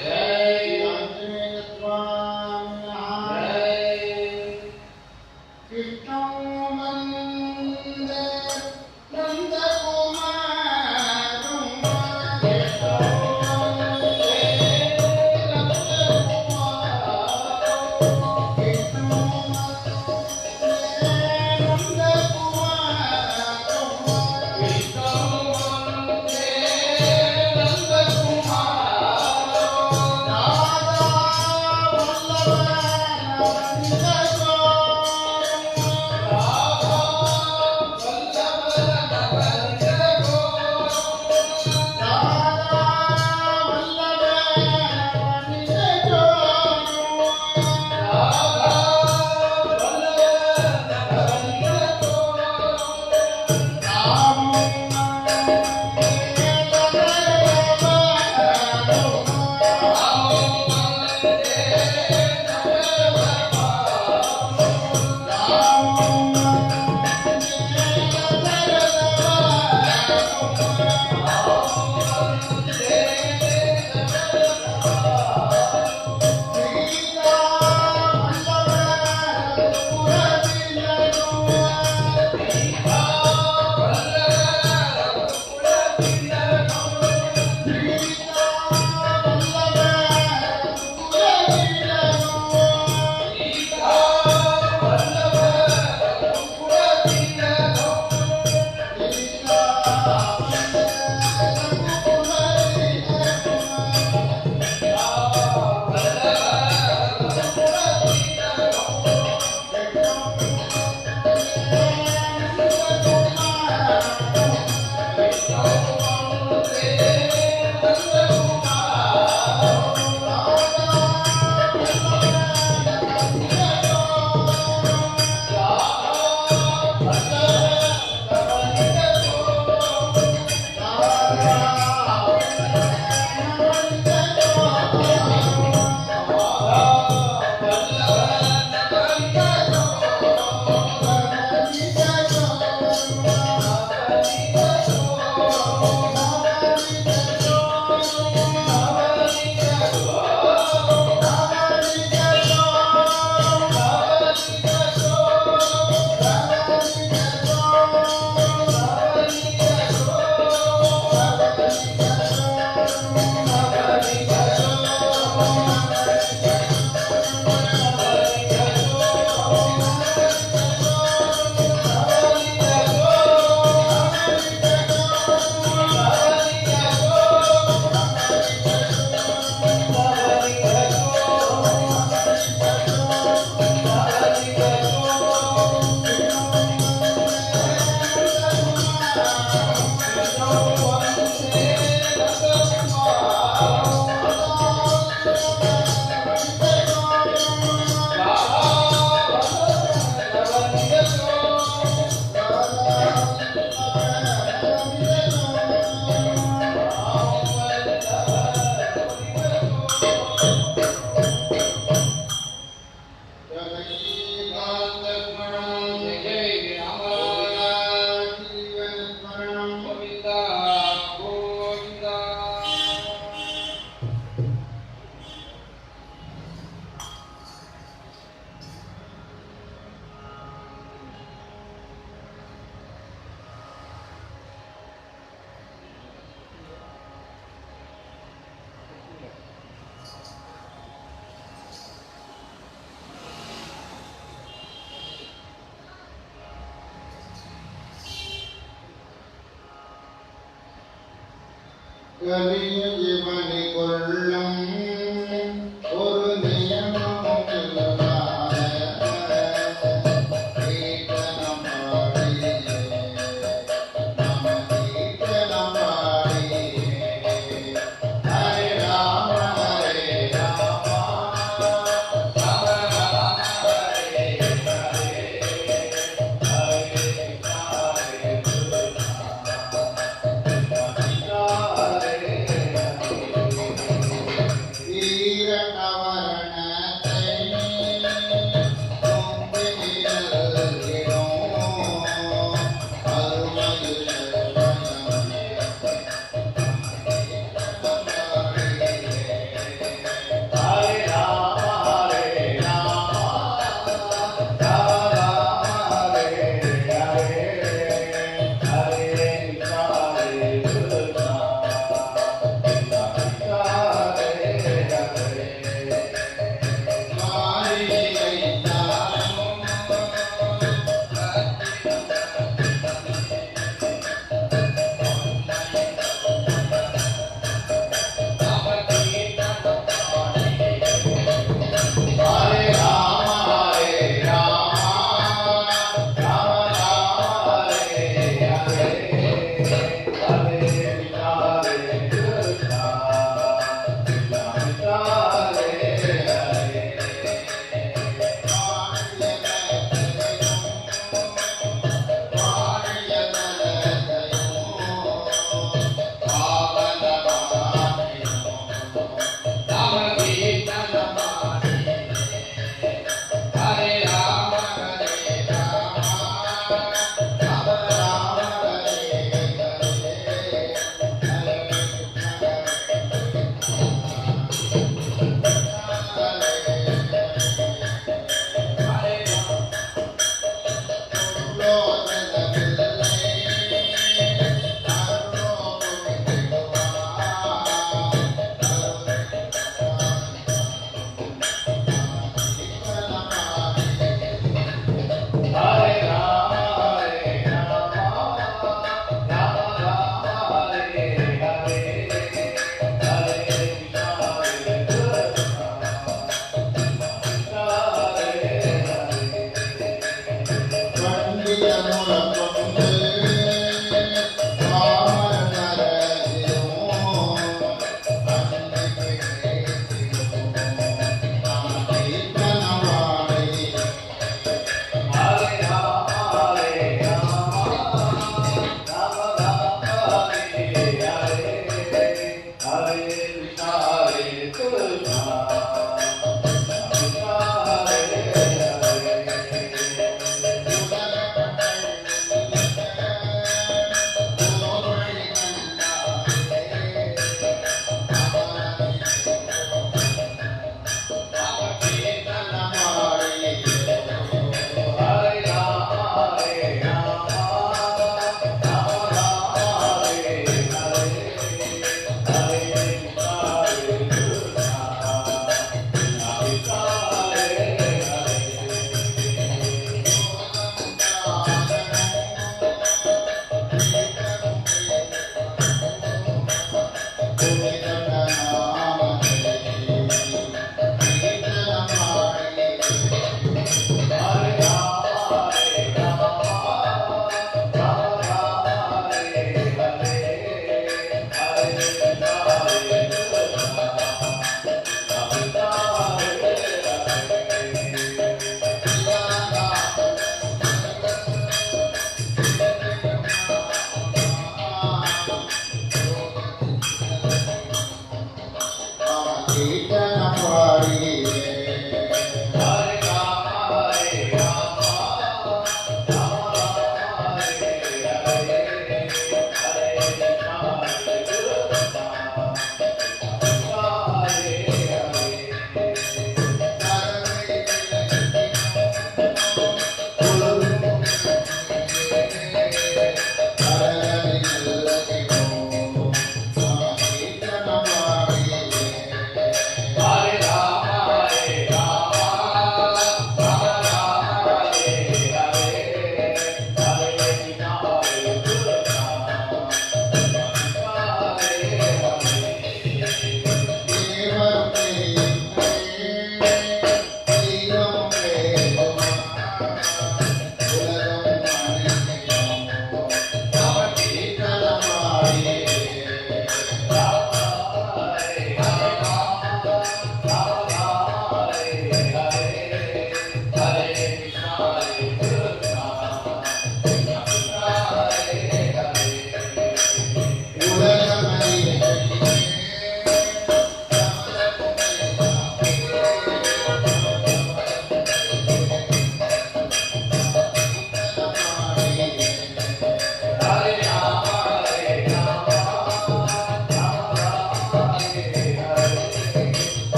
Jai கலிய ஜீவனை கொள்ளும் ஒரு நியமம் இல்லாத கீர்த்தனம் பாடி நம கீர்த்தனம் பாடி ஹரே ராம ஹரே ராம ராம ராம ஹரே ஹரே ஹரே ஹரே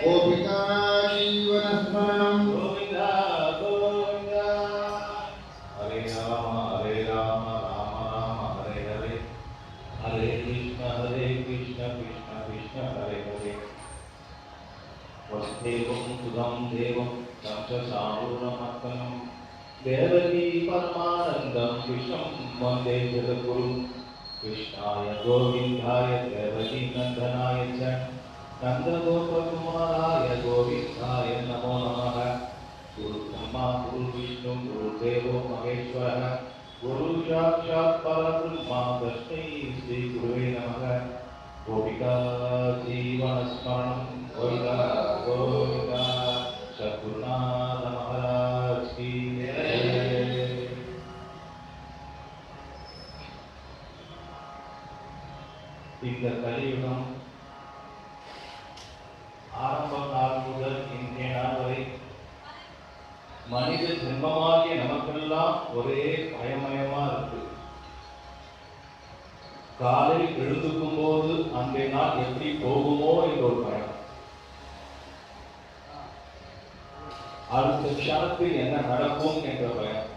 गोपिका जीवनस्मरणं गोविन्द गोविन्द हरे राम राम राम हरे हरे हरे कृष्ण कृष्ण कृष्ण हरे हरे वसुदेवं सुतं देवं तं च साधुरमर्दनं देवकी परमानन्दं कृष्णं वन्दे जगद्गुरुं कृष्णाय गोविन्दाय देवकीनन्दनाय च नन्दगोपकुमाराय गोविन्दाय नमो नमः। गुरुब्रह्मा गुरुविष्णु गुरुदेवो महेश्वरः गुरु साक्षात् परब्रह्म तस्मै श्रीगुरुवे नमः। गोपिका जीवनस्मरणं गोविन्द गोविन्द सद्गुरुनाथ महाराज की जय। இந்த கலியுகம் ஆரம்ப நாள் முதல் இன்றைய நாள் வரை மனித ஜென்மமாகிய நமக்கெல்லாம் ஒரே பயமயமா இருக்கு. காலையில் எழுந்துக்கும் போது அன்றைய நாள் எப்படி போகுமோ என்ற ஒரு பயம், அடுத்த க்ஷணத்தில் என்ன நடக்கும் என்ற பயம்,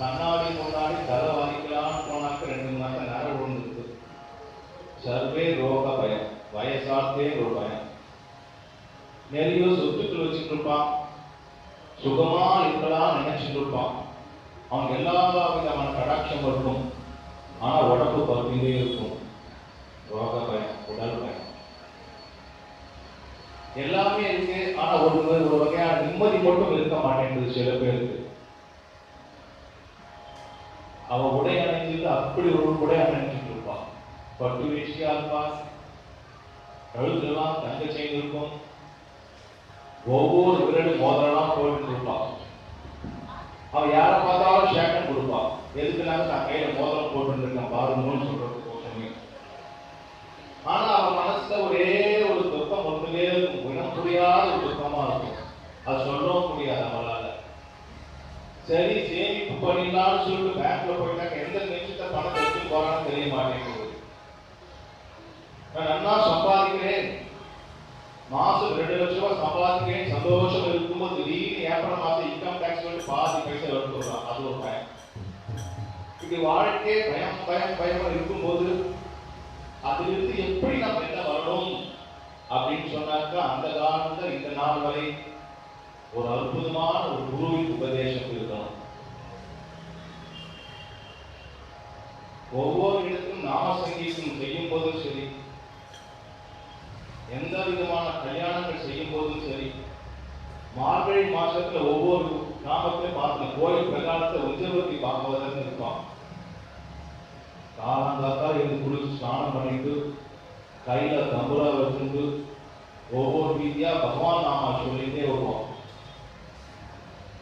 கண்ணாடி முன்னாடி தலை வலிக்கலான்னு போனாக்க 2 மணி நேரம் நேரம் விழுந்துருக்கு. சர்வே ரோக பயம், வயசாத்தே ஒரு பயம். நிறைய சொத்துக்கள் வச்சுட்டு இருப்பான், சுகமா இருக்கலாம் நினைச்சிட்டு இருப்பான், அவன் எல்லா விதமான கடாட்சம் இருக்கும், ஆனா உடம்பு பருத்திலே இருக்கும். ரோக பயம், உடல் பயம் எல்லாமே இருக்கு. ஆனா ஒரு வகையான நிம்மதி மட்டும் இருக்க மாட்டேங்குது சில பேருக்கு. அவன் உடை அணைஞ்சிட்டு அப்படி ஒரு உடை அணைஞ்சிட்டு இருப்பான், பட்டு வேஷ்டியா இருப்பான், கழுத்துலாம் தங்க செயின் இருக்கும், ஒவ்வொரு விரலும் மோதிரம்லாம் போட்டு இருப்பான். அவன் யாரை பார்த்தாலும் ஷேக்கன் கொடுப்பான். எதுக்குனாலும் நான் கையில மோதிரம் போட்டு இருக்கேன் பாருங்கன்னு சொல்றது. ஆனா அவன் மனசுல ஒரே ஒரு துக்கம் ஒன்றுமே இருக்கும், இனம் புரியாத ஒரு துக்கமா இருக்கும். அது சொல்லவும் முடியாது அவளால. சரி சேமிப்பு பண்ணிடலாம்னு சொல்லிட்டு பேங்க்ல போயிட்டாங்க, எந்த நிமிஷத்தை பணத்தை எடுத்து போறான்னு தெரிய மாட்டேங்குது. நான் நல்லா சம்பாதிக்கிறேன், மாசம் 2 லட்சம் ரூபாய் சம்பாதிக்கிறேன், சந்தோஷம் இருக்கும்போது திடீர்னு ஏப்ரல் மாசம் இன்கம் டாக்ஸ் வந்து பாதி பைசா எடுத்துடுறான். அது ஒரு பயம். இப்படி வாழ்க்கை பயம் பயம் பயமா இருக்கும்போது அதிலிருந்து எப்படி நம்ம என்ன வரணும் அப்படின்னு சொன்னாக்கா, அந்த காலத்துல இந்த நாள் வரை ஒரு அற்புதமான ஒரு குருவின் உபதேசம் இருக்கணும். ஒவ்வொரு இடத்தும் நாம சங்கீதம் செய்யும் போதும் சரி, எந்த விதமான கல்யாணங்கள் செய்யும் போதும் சரி, மார்கழி மாசத்துல ஒவ்வொரு நாமத்திலும் பார்த்து கோயில் பிரகாரத்தை உஞ்சவர்த்தி பாகவதற்கு இருப்பான். காலங்காத்தா இருந்து குளிச்சு ஸ்நானம் பண்ணிட்டு கையில தம்புரா வச்சுட்டு ஒவ்வொரு வீதியா பகவான் நாமா சொல்லிட்டே வருவோம்.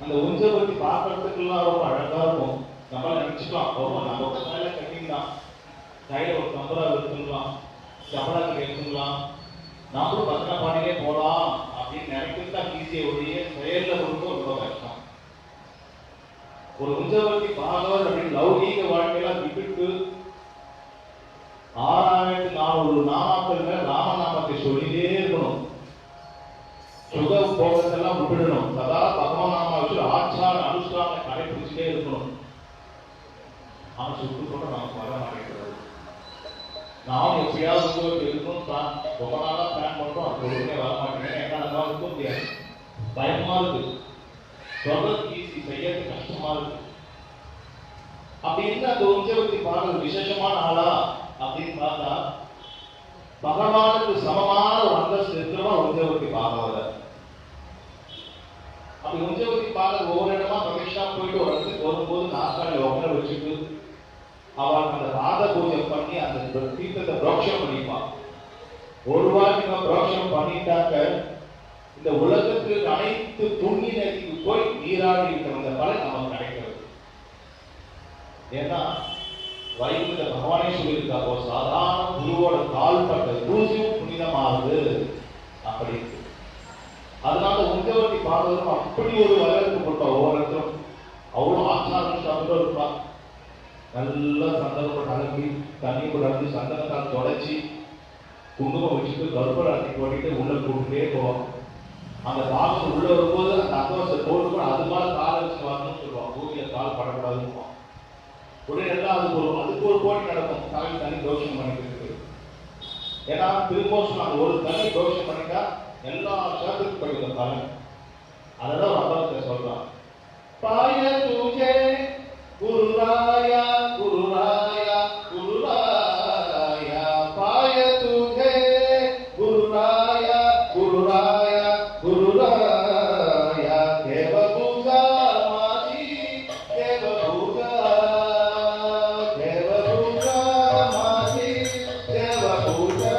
அந்த உஞ்சவர்த்தி பார்க்கறதுக்குலாம் ரொம்ப அழகா இருக்கும். நம்மள நினைச்சுக்கலாம், நம்ம கையில கட்டிங்கலாம், கையில ஒரு தம்புரா வச்சுக்கலாம், சப்படாக்கு எடுத்துக்கலாம், நம்மளும் பத்திர பாடியே போலாம் அப்படின்னு நினைக்கிறது தான் ஈஸியை ஒழிய செயல்ல கொடுக்க ரொம்ப கஷ்டம். ஒரு உஞ்சவர்த்தி பாகவர் அப்படின்னு லௌகீக வாழ்க்கையெல்லாம் விட்டுட்டு 6400 நாமாக்கள் மேல ராமநாமத்தை சொல்லிட்டே இருக்கணும். சுக போகத்தெல்லாம் விட்டுடணும். சதா பகவான் நாமா வச்சு ஆச்சார அனுஷ்டான கடைபிடிச்சுட்டே இருக்கணும். ஆனா சுட்டு கூட நமக்கு வர மாட்டேங்கிறது. நாம் எப்படியாவது இருக்கணும், ரொம்ப நாளா பிளான் பண்றோம், அது ஒழுங்கே வர மாட்டேங்கிறேன். என்னால இருக்க முடியாது, பயமா இருக்கு, சொல்றது ஈஸி, செய்யறது கஷ்டமா இருக்கு. அப்படின்னு அந்த உஞ்சவர்த்தி பாடல் விசேஷமான ஆளா அப்படின்னு பார்த்தா, பகவானுக்கு சமமான ஒரு அந்தஸ்து இருக்கிறவா உஞ்சவர்த்தி பாகவதர். அப்படி உஞ்சவர்த்தி பாகவதர் ஒவ்வொரு இடமா பிரதேஷா போயிட்டு ஒரு இடத்துக்கு வரும்போது நாற்காலில் உட்கார வச்சுட்டு அவளுக்கு அந்த பாத பூஜை பண்ணி அந்த தீர்த்தத்தை புரோக்ஷம் பண்ணிப்பான். ஒரு வாட்டி நம்ம புரோக்ஷம் பண்ணிட்டாக்க இந்த உலகத்துக்கு அனைத்து புண்ணிய நதிக்கு போய் நீராடி இருக்கிற அந்த பலன் நமக்கு கிடைக்கிறது. ஏன்னா வைகுண்ட பகவானே சொல்லியிருக்காங்க, ஒரு சாதாரண குருவோட கால்பட்ட தூசியும் புனிதமாகுது அப்படி. அதனால உஞ்சவர்த்தி பாடலும் அப்படி ஒரு வரவேற்பு கொடுப்பா. ஒவ்வொருத்தரும் அவ்வளோ ஆச்சாரம் இருப்பா. நல்லா சந்தனப்பட்டு அலம்பி தண்ணி நடந்து சந்தனத்தால் தொடச்சி குங்குமம் வச்சுட்டு கர்ப்பராட்டி பண்ணிட்டு உள்ள கூப்பிட்டே போவாங்க. அந்த பாகம் உள்ள வரும்போது அந்த அக்கவசத்தை போட்டு அது மாதிரி காலை வச்சு வரணும்னு சொல்லுவாங்க. பூமியில கால் படக்கூடாதுன்னு. உடனே எல்லாம் அதுக்கு ஒரு போட்டி நடக்கும். கால் தண்ணி தோஷம் பண்ணிட்டு. ஏன்னா திரும்ப சொன்னாங்க, ஒரு தண்ணி தோஷம் பண்ணிட்டா எல்லா சேர்த்துக்கு போயிடும் காலம். அதெல்லாம் ஒரு அபராதத்தை சொல்றான். பாய தூஜே குருராயா குருராயா குருராயா பாய தூஜே குருராயா குருராயா குருராயா தேவ பூஜா மாதி தேவ பூஜா தேவ பூஜா மாதி தேவ பூஜா.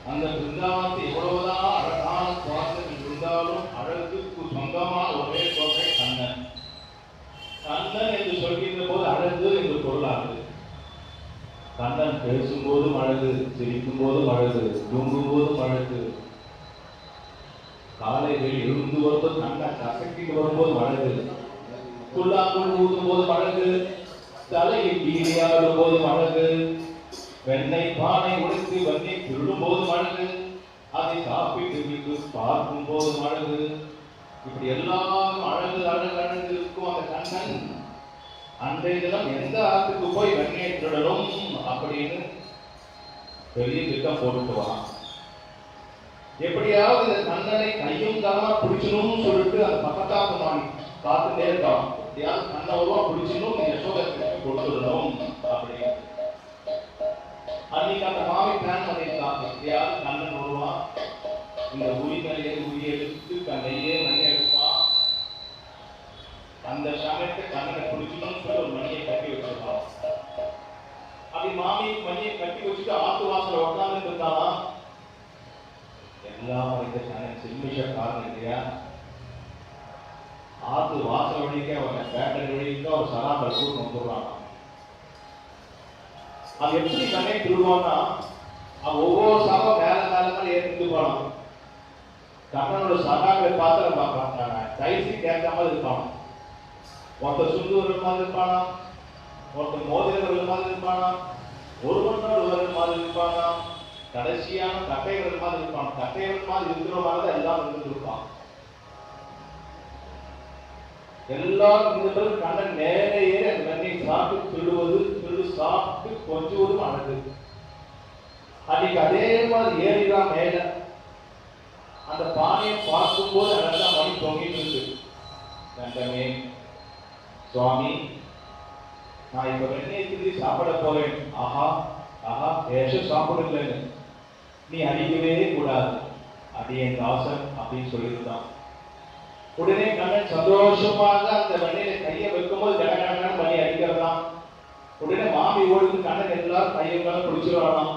அந்த பிருந்தாவனத்தை எவ்வளவுதான் அழகான குழந்தைகள் இருந்தாலும் அழகுக்கு சொந்தமான ஒரே கோட்டை கண்ணன். கண்ணன் என்று சொல்கின்ற போது அழகு என்று பொருளாகுது. கண்ணன் பேசும்போதும் அழகு, சிரிக்கும் போதும் அழகு, தூங்கும் போதும் அழகு, காலையில் எழுந்து வரும்போது கண்ணன் கசக்கிட்டு வரும்போதும் அழகு, புல்லாங்குள் ஊதும் போதும் அழகு, தலையில் கீழியாடும் போதும் அழகு, வெண்ணெய் பானை உடைத்து வெண்ணெய் திருடும் போதும் அழகு, அதை சாப்பிட்டு விட்டு பார்க்கும் போதும் அழகு. இப்படி எல்லாம் அழகு அழகு அழகு இருக்கும் அந்த கண்ணன். அன்றைய தினம் எந்த ஆற்றுக்கு போய் வெண்ணெய் திருடணும் அப்படின்னு பெரிய திட்டம் போட்டுட்டு வரான். எப்படியாவது இந்த கண்ணனை கையும் காலமா பிடிச்சணும்னு சொல்லிட்டு அந்த பக்கத்தாக்கு மாறி காத்துட்டே இருக்கான். எப்படியாவது கண்ணை உருவா பிடிச்சணும், யசோதற்கு கொடுத்துடணும் அப்படின்னு. அன்னைக்கு அந்த மாமி பிளான் பண்ணியிருக்காங்க. எப்படியாவது கண்ணன் வருவான், இந்த உரிமையை உரி எடுத்து கண்ணையே மணி எடுப்பான். அந்த சமயத்தை கண்ணனை பிடிச்சணும்னு சொல்லி ஒரு மணியை கட்டி வச்சிருக்கான். அப்படி மாமி மணியை கட்டி வச்சுட்டு ஆத்து வாசல உட்கார்ந்து இருந்தானா. எல்லாம் இந்த கண்ணன் சில்மிஷக்காரன் இல்லையா, ஆத்து வாசல் வழிக்க அவன் பேட்டரி வழிக்க ஒரு சராபர் கூட்டு வந்துடுறான். அது எப்படி கண்ணை திருடுவான்னா, அவன் ஒவ்வொரு சாபம் மேல மேல ஏறிட்டு போனான். கண்ணனோட சகாக்களை பார்த்து நம்ம பார்த்தாங்க. கைசி கேட்காம இருப்பான். ஒருத்தர் சுண்டு வரல் மாதிரி இருப்பானா, ஒருத்தர் மோதிர வரல் மாதிரி இருப்பானா, ஒரு மண்ணோடு வரல் மாதிரி இருப்பானா, கடைசியான கட்டை வரல் மாதிரி இருப்பான். கட்டை வரல் மாதிரி இருக்கிற மாதிரி எல்லாம் இருப்பான். எல்லாரும் இந்த பிறகு கண்ணன் நேரே ஏறி அந்த கண்ணை சாப்பிட்டு திருடுவது, திருடு சாப்பிட்டு கொஞ்சுவதும் அழகு. அன்னைக்கு அதே மாதிரி ஏறிதான் மேல அந்த பானையை பார்க்கும் போது அழகா மணி தொங்கிட்டு இருக்கு. கண்டமே சுவாமி, நான் இப்ப வெண்ணெய் திருடி சாப்பிட போறேன். ஆஹா ஆஹா, ஏஷம் சாப்பிடலன்னு நீ அடிக்கவே கூடாது, அடியேன் தாசன் அப்படின்னு சொல்லியிருந்தான். உடனே கண்ணன் சந்தோஷமாக அந்த வெண்ணையில கையை வைக்கும்போது கடகடன்னு பண்ணி அடிக்கிறதான். உடனே மாமி ஓடுது, கண்ணன் எல்லாரும் கையெல்லாம் பிடிச்சிருவாராம்.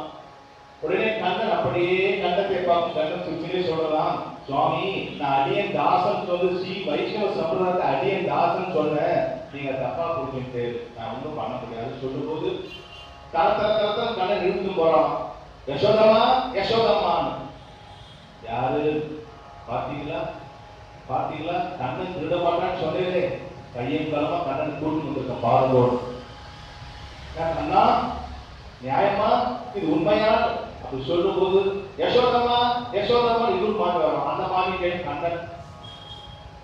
உடனே கண்ணன் அப்படியே கண்ணத்தை பார்க்கும். கண்ணன் சுற்றிலே சொல்லலாம், சுவாமி நான் அடியன் தாசன் சொல்லு, ஸ்ரீ வைஷ்ணவ சம்பிரதாயத்தை அடியன் தாசன் சொன்னேன், நீங்க தப்பா புரிஞ்சுட்டு நான் ஒன்றும் பண்ண முடியாது சொல்லும் போது தரத்தர கண்ணன் இழுத்து போறான். யசோதமா யசோதம்மான்னு. யாரு பார்த்தீங்களா பார்த்தீங்களா, கண்ணன் திருட மாட்டான்னு சொல்லவே கையும் காலமா கண்ணன் கூட்டு வந்திருக்க பாருங்கோடு. கண்ணா நியாயமா, இது உண்மையா அப்படி சொல்லும் போது யசோதமா யசோதமா இன்னொரு மாறி வரும். அந்த மாறி கேட்டு கண்ணன்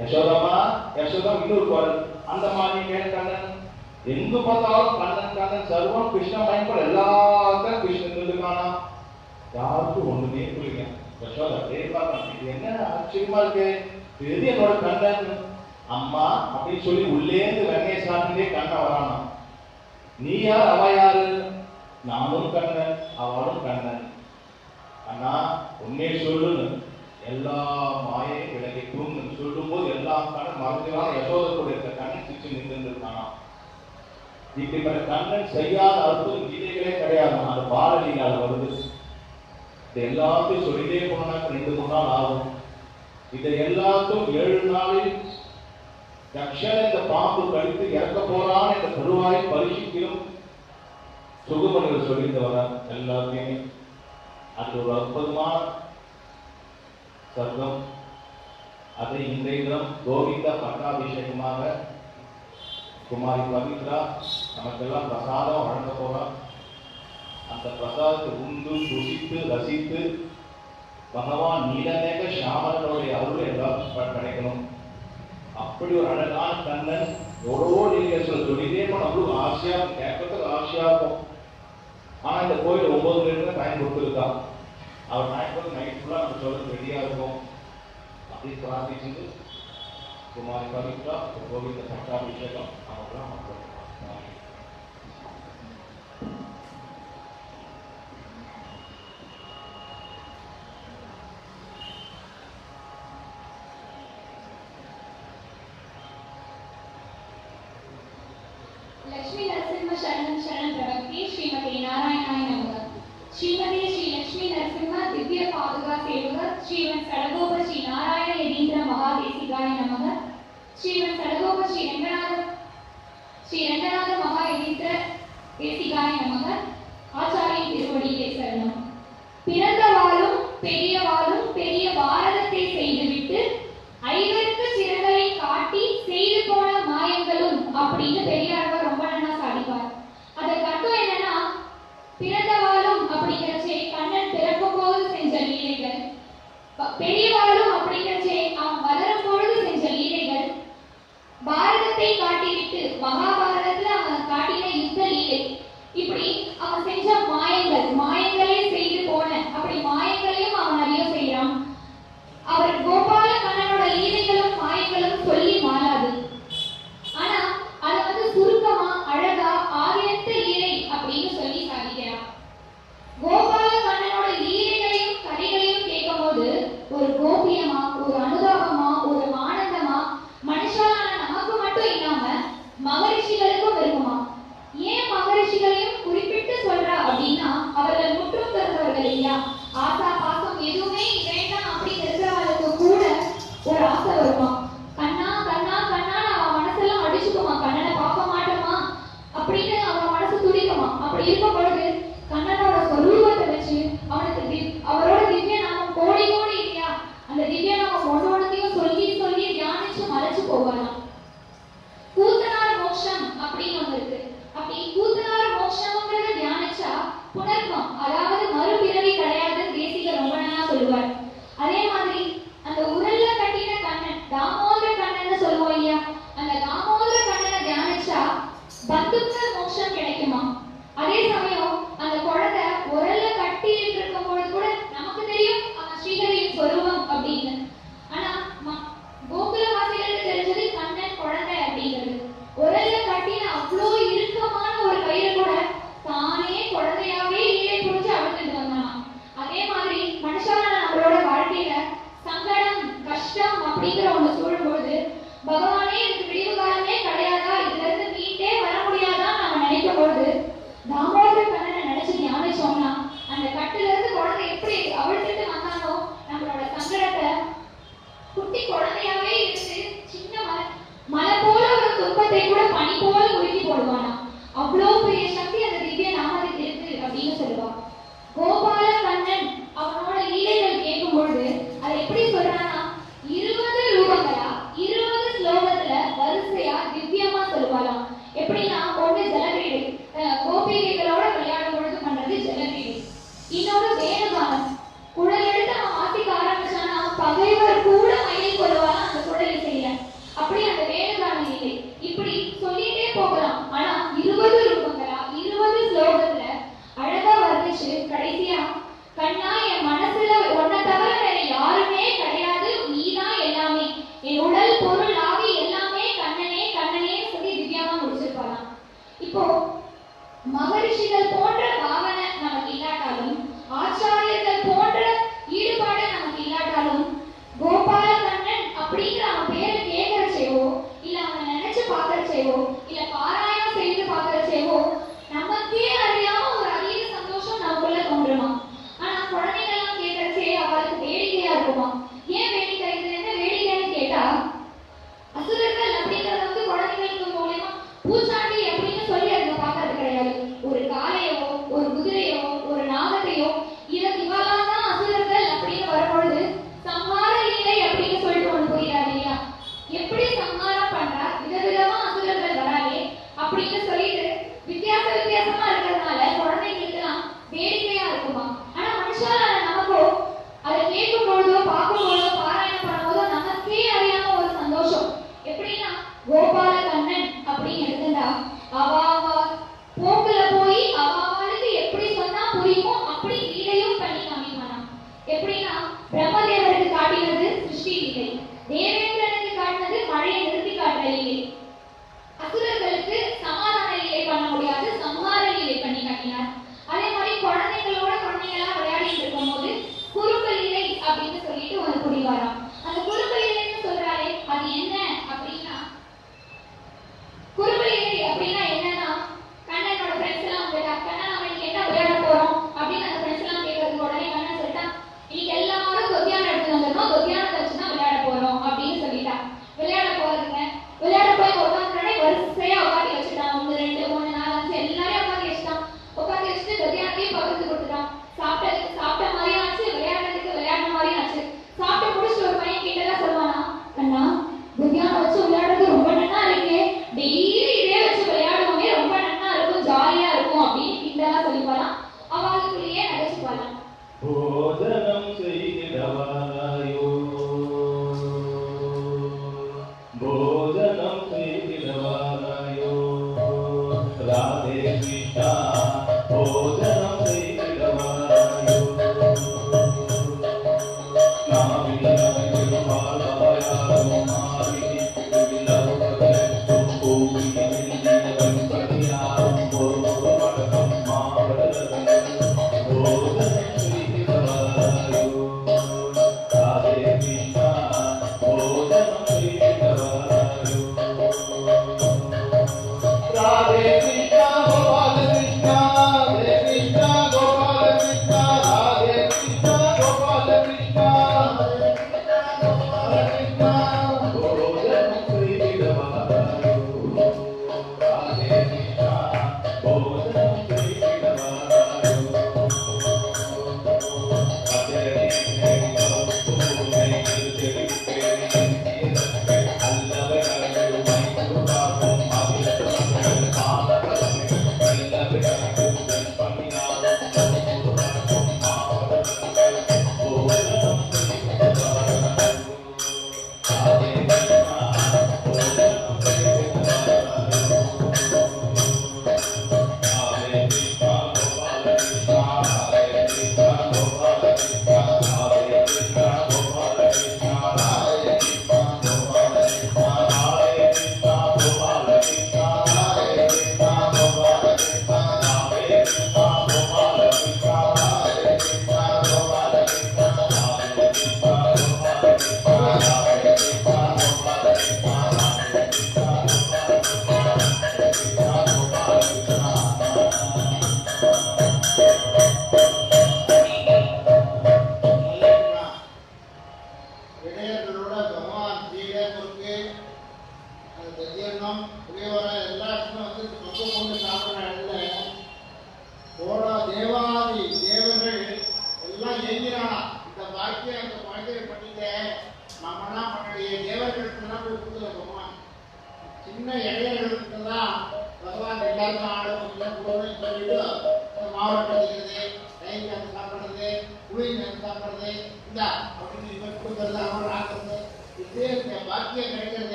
யசோதமா யசோதம் இன்னொரு பாடல். அந்த மாறி கேட்டு கண்ணன் எங்கு பார்த்தாலும் கண்ணன் கண்ணன் சர்வம் கிருஷ்ணமயம் போல எல்லாத்தையும் கிருஷ்ணன் இருக்கானா. யாருக்கும் ஒண்ணுமே புரியுங்க. யசோதா பார்க்கலாம், இது என்ன ஆச்சரியமா இருக்கு, இது என்னோட கண்ணன் அம்மா அப்படின்னு சொல்லி உள்ளேந்து வெண்ணையை சாப்பிட்டே கண்ணன் வரானா. நீ யார் அவ யாரு, நானும் கண்ணன் அவளும் கண்ணன். அண்ணா உண்மையை சொல்லுன்னு எல்லா மாயையும் விலகிக்கும் சொல்லும் போது எல்லாம் கண்ணன் மறந்துதான் யசோதோட இருக்க கண்ணன் சிச்சு நின்று இருக்கானா. இப்படிப்பட்ட கண்ணன் செய்யாத அற்புதம் கீதைகளே கிடையாது. அந்த பாரதியால் வருது. இது எல்லாத்தையும் சொல்லிட்டே போனாக்க 2-3 நாள் ஆகும். இதை எல்லாத்தையும் 7 நாளில் தக்ஷன் இந்த பாம்பு கழித்து இறக்க போறான் என்ற தருவாயை பரிசுத்திலும் சுகுமணிகள் சொல்லிட்டு வர எல்லாத்தையுமே. அது ஒரு அற்புதமான சர்க்கம். அதை இன்றைய தினம் கோவிந்த பட்டாபிஷேகமாக குமாரி பவித்ரா நமக்கெல்லாம் பிரசாதம் வழங்க போறார். அந்த பிரசாதத்தை உண்டு ருசித்து ரசித்து பகவான் நீலமேக சாமரனுடைய அருள் எல்லாரும் கிடைக்கணும். அப்படி ஒரு அழகான கண்ணன் எவ்வளவோ நீங்க சொல்லிட்டே போன அவ்வளவு ஆசையா கேட்கறதுக்கு ஆசையா இருக்கும். ஆனா இந்த கோயில் 9 பேருக்கு டைம் கொடுத்துருக்கா. அவர் டைம் நைட் ஃபுல்லா நம்ம சொல்றது ரெடியா இருக்கும். அப்படி பிரார்த்திச்சு குமாரி பவித்ரா கோவிந்த பட்டாபிஷேகம் அவங்களாம் மக்கள் लक्ष्मी नरसिंह शरण शरण प्रवक्ति श्रीमती नारायणाय नमः। श्रीमती श्री लक्ष्मी नरसिंह दिव्य ஸ்ரீமன் சடகோப ஸ்ரீ நாராயண யதீந்திர மகாதேசிகாய நமக. ஸ்ரீமன் சடகோப ஸ்ரீ ரங்கநாத மகா யதீந்திர தேசிகாய நமக. ஆச்சாரியின் திருவடியே சரணம். பிறந்தவாளும் பெரியவாளும் பெரிய பாரதத்தை செய்துவிட்டு ஐவருக்கு சிறகை காட்டி செய்து போன மாயங்களும் அப்படின்னு பெரியாழ்வார் ரொம்ப நல்லா சாதிப்பார். அதற்கு அர்த்தம் என்னன்னா, பிறந்தவாளும் அப்படிங்கிறச்சே கண்ணன் பிறக்கும் போது செஞ்ச லீலைகள், பெரியவாளும் அப்படிங்கிறச்சே அவன் வளரும் பொழுது செஞ்ச லீலைகள், பாரதத்தை காட்டிவிட்டு மகாபாரதத்துல அவன் காட்டின யுத்த லீலை, இப்படி அவன் செஞ்ச மாயங்களே செய்து போன அப்படி மாயங்களையும் அவன் நிறைய செய்யறான். அவர் கோபால கண்ணனோட லீலைகளும் மாயங்களும் சொல்லி மாறாது. ஆனா அதை சுருக்கமா அழகா ஆரியத்த லீலை அப்படின்னு சொல்லி சாதிக்கிறான். கோபால கண்ணனோட லீலைகளையும் கதைகளையும் கேட்கும் போது ஒரு கோபியமா, ஒரு அனுதாபமா, ஒரு ஆனந்தமா மனுஷாலான நமக்கு மட்டும் இல்லாம மகரிஷிகளுக்கும் இருக்குமா. ஏன் மகரிஷிகளையும் குறிப்பிட்டு சொல்றா அப்படின்னா, அவர்கள் முற்றும் தருபவர்கள் இல்லையா. ஆசா பாசம் எதுவுமே வேண்டாம் அப்படின்னு இருக்கிறவங்களுக்கு கூட ஒரு ஆசை வருமா. கண்ணா கண்ணா கண்ணா அவன் மனசெல்லாம் அடிச்சுக்குமா, கண்ணனை பார்க்க மாட்டோமா அப்படின்னு அவன் மனசு துடிக்குமா. அப்படி இருக்கும் பொழுது கண்ணனோட சொரூபத்தை வச்சு அவனுக்கு அவரோட திவ்ய நாமம் கோடி கோடி இல்லையா, அந்த திவ்ய நாமம் ஒன்னொன்னையும் சொல்லி சொல்லி தியானிச்சு மறைச்சு போவாராம். கூத்தனார் மோட்சம் அப்படின்னு ஒண்ணு இருக்கு. அப்படி கூத்தனார் மோட்சம்ங்கிறத தியானிச்சா புனர்வம், அதாவது மறுபிறவி கிடையாது தேசிகர் ரொம்ப நல்லா சொல்லுவார். அதே மாதிரி அந்த உரல்ல கட்டின கண்ணன், தாமோதர கண்ணன் சொல்லுவோம் இல்லையா, அந்த தாமோதர கண்ணனை தியானிச்சா பந்துக்க மோட்சம் கிடைக்குமா. அதே சமயம் அந்த குழந்தை உரல்ல கட்டி இருக்கும் பொழுது கூட நமக்கு தெரியும் அவன் ஸ்ரீஹரியின் சொரூபம் அப்படின்னு. ஆனா கோகுலவாசிகளுக்கு தெரிஞ்சது கண்ணன் குழந்தை அப்படிங்கிறது. உரல்ல கட்டின அவ்வளோ இறுக்கமான ஒரு கயிறு கூட தானே குழந்தையாவே லீலை புரிஞ்சு அழுத்துட்டு வந்தானா. அதே மாதிரி மனுஷான நம்மளோட வாழ்க்கையில சங்கடம் கஷ்டம் அப்படிங்கிற ஒண்ணு சூழும்பொழுது பகவானே இதுக்கு விடிவு காலமே கிடையாதா, இதுல இருந்து மீட்டே வர முடியாதான்னு நம்ம நினைக்கும் பொழுது தாமோதர கண்ணனை நினைச்சு தியானிச்சோம்னா அந்த கட்டுல இருந்து குழந்தை எப்படி அவிழ்த்துட்டு வந்தானோ நம்மளோட சங்கடத்தை குட்டி குழந்தையாவே இருந்து சின்ன மலை போல ஒரு துன்பத்தை கூட பனி போல உருக்கி போடுவானா. அவ்வளவு பெரிய சக்தி அந்த திவ்ய நாமத்துக்கு இருக்கு அப்படின்னு சொல்லுவான். கோபால கண்ணன் அவனோட லீலைகள் கேட்கும் பொழுது அதை எப்படி சொல்றானா, 20 ரூபங்களா 20 ஸ்லோகத்துல வரிசையா திவ்யமா சொல்லுவாளாம். எப்படின்னா, ஒண்ணு ஜலகிரீடை, கோபிகைகளோட விளையாடும் பொழுது பண்றது ஜலகிரீடை. இன்னொரு வேணுகானம், குழல் எடுத்து அவன் வாசிக்க ஆரம்பிச்சானா பகைவர் கூட மயிலை கொள்வாளாம் அந்த குழல் இசையில. அப்படி அந்த வேணுகான லீலை இப்படி சொல்லிட்டே போகலாம். ஆனா 20 ரூபங்களா 20 ஸ்லோகத்துல அழகா வர்ணிச்சு கடைசியா, கண்ணா என் மனசுல உன்னை தவிர வேற யாருமே கிடையாது, நீதான் எல்லாமே, என் உடல் பொருள் ஆவி எல்லாமே கண்ணனே கண்ணனே சொல்லி திவ்யமா முடிச்சிருப்பாராம். இப்போ மகரிஷிகள் போன்ற பாவனை நமக்கு இல்லாட்டாலும், ஆச்சாரியர்கள் போன்ற ஈடுபாடு நமக்கு இல்லாட்டாலும், கோபால கண்ணன் அப்படிங்கிற அவன் பேரை கேட்கறச்சேவோ இல்ல அவனை நினைச்சு பாக்குறச்சேவோ இல்ல பாராயணம் செய்து பாக்குறச்சேவோ நமக்கே அறியாம ஒரு அதீத சந்தோஷம் நமக்குள்ள தோன்றுமா. ஆனா குழந்தைங்க எல்லாம் கேட்கறச்சே அவளுக்கு வேடிக்கையா இருக்குமா. ஏன் வேடிக்கை, இது என்ன வேடிக்கைன்னு கேட்டா, அசுரர்கள் அப்படிங்கறது குழந்தைங்களுக்கு மூலமா பூச்சாண்டி அப்படின்னு சொல்லி அதுங்க பாக்குறது கிடையாது. ஒரு காளையோ ஒரு குதிரையோ ஒரு நாகத்தையோ இவாலாம் தான் அசுரர்கள் அப்படின்னு வரும்பொழுது சம்ஹார லீலை அப்படின்னு சொல்லிட்டு ஒண்ணு புரியாது இல்லையா. எப்படி சம்ஹாரம் பண்றா, விதவிதமா அசுரர்கள் வராலே அப்படின்னு சொல்லிட்டு வித்தியாசமா இருக்கிறதுனால குழந்தைங்களுக்கு எல்லாம் வேடிக்கையா இருக்குமா. ஆனா மனுஷால நமக்கோ அதை கேட்கும் பொழுதோ பார்க்கும் பொழுதோ பாராயணம் பண்ணும்போதோ நமக்கே அறியாம ஒரு சந்தோஷம். எப்படின்னா, கோபால கண்ணன் அப்படின்னு எடுத்துட்டா அவாவா போக்குல போய் அவாவாளுக்கு எப்படி சொன்னா புரியுமோ அப்படி லீலையும் பண்ணி காமிப்பானா. எப்படின்னா, பிரம்மதேவருக்கு காட்டினது சிருஷ்டி லீலை, தேவேந்திரனுக்கு காட்டினது மழையை நிறுத்தி காட்டுற லீலை, அசுரர்களுக்கு சமாதான லீலை பண்ண முடியாது சம்ஹார லீலை பண்ணி காட்டினார். அதே மாதிரி குழந்தைங்களா விளையாடிட்டு இருக்கும் போது குறும்பு லீலை அப்படின்னு சொல்லிட்டு ஒரு புரிவாராம். அந்த குறும்பு லீலைன்னு சொல்றாலே அது என்ன அப்படின்னா, குறும்பு லீலை அப்படின்னா என்னன்னா, கண்ணனோட ஃப்ரெண்ட்ஸ் எல்லாம் கண்ணன் அவனுக்கு என்ன விளையாட போறோம் அப்படின்னு அந்த ஃப்ரெண்ட்ஸ் எல்லாம் கேட்கறதுக்கு உடனே கண்ணன் சொல்லிட்டான், இன்னைக்கு எல்லாரும் சொத்தியான போஜனம் செய்திடவாராயோ போஜனம் செய்திடவாராயோ ராதே கிருஷ்ணா போஜனம் செய்திடவாராயோ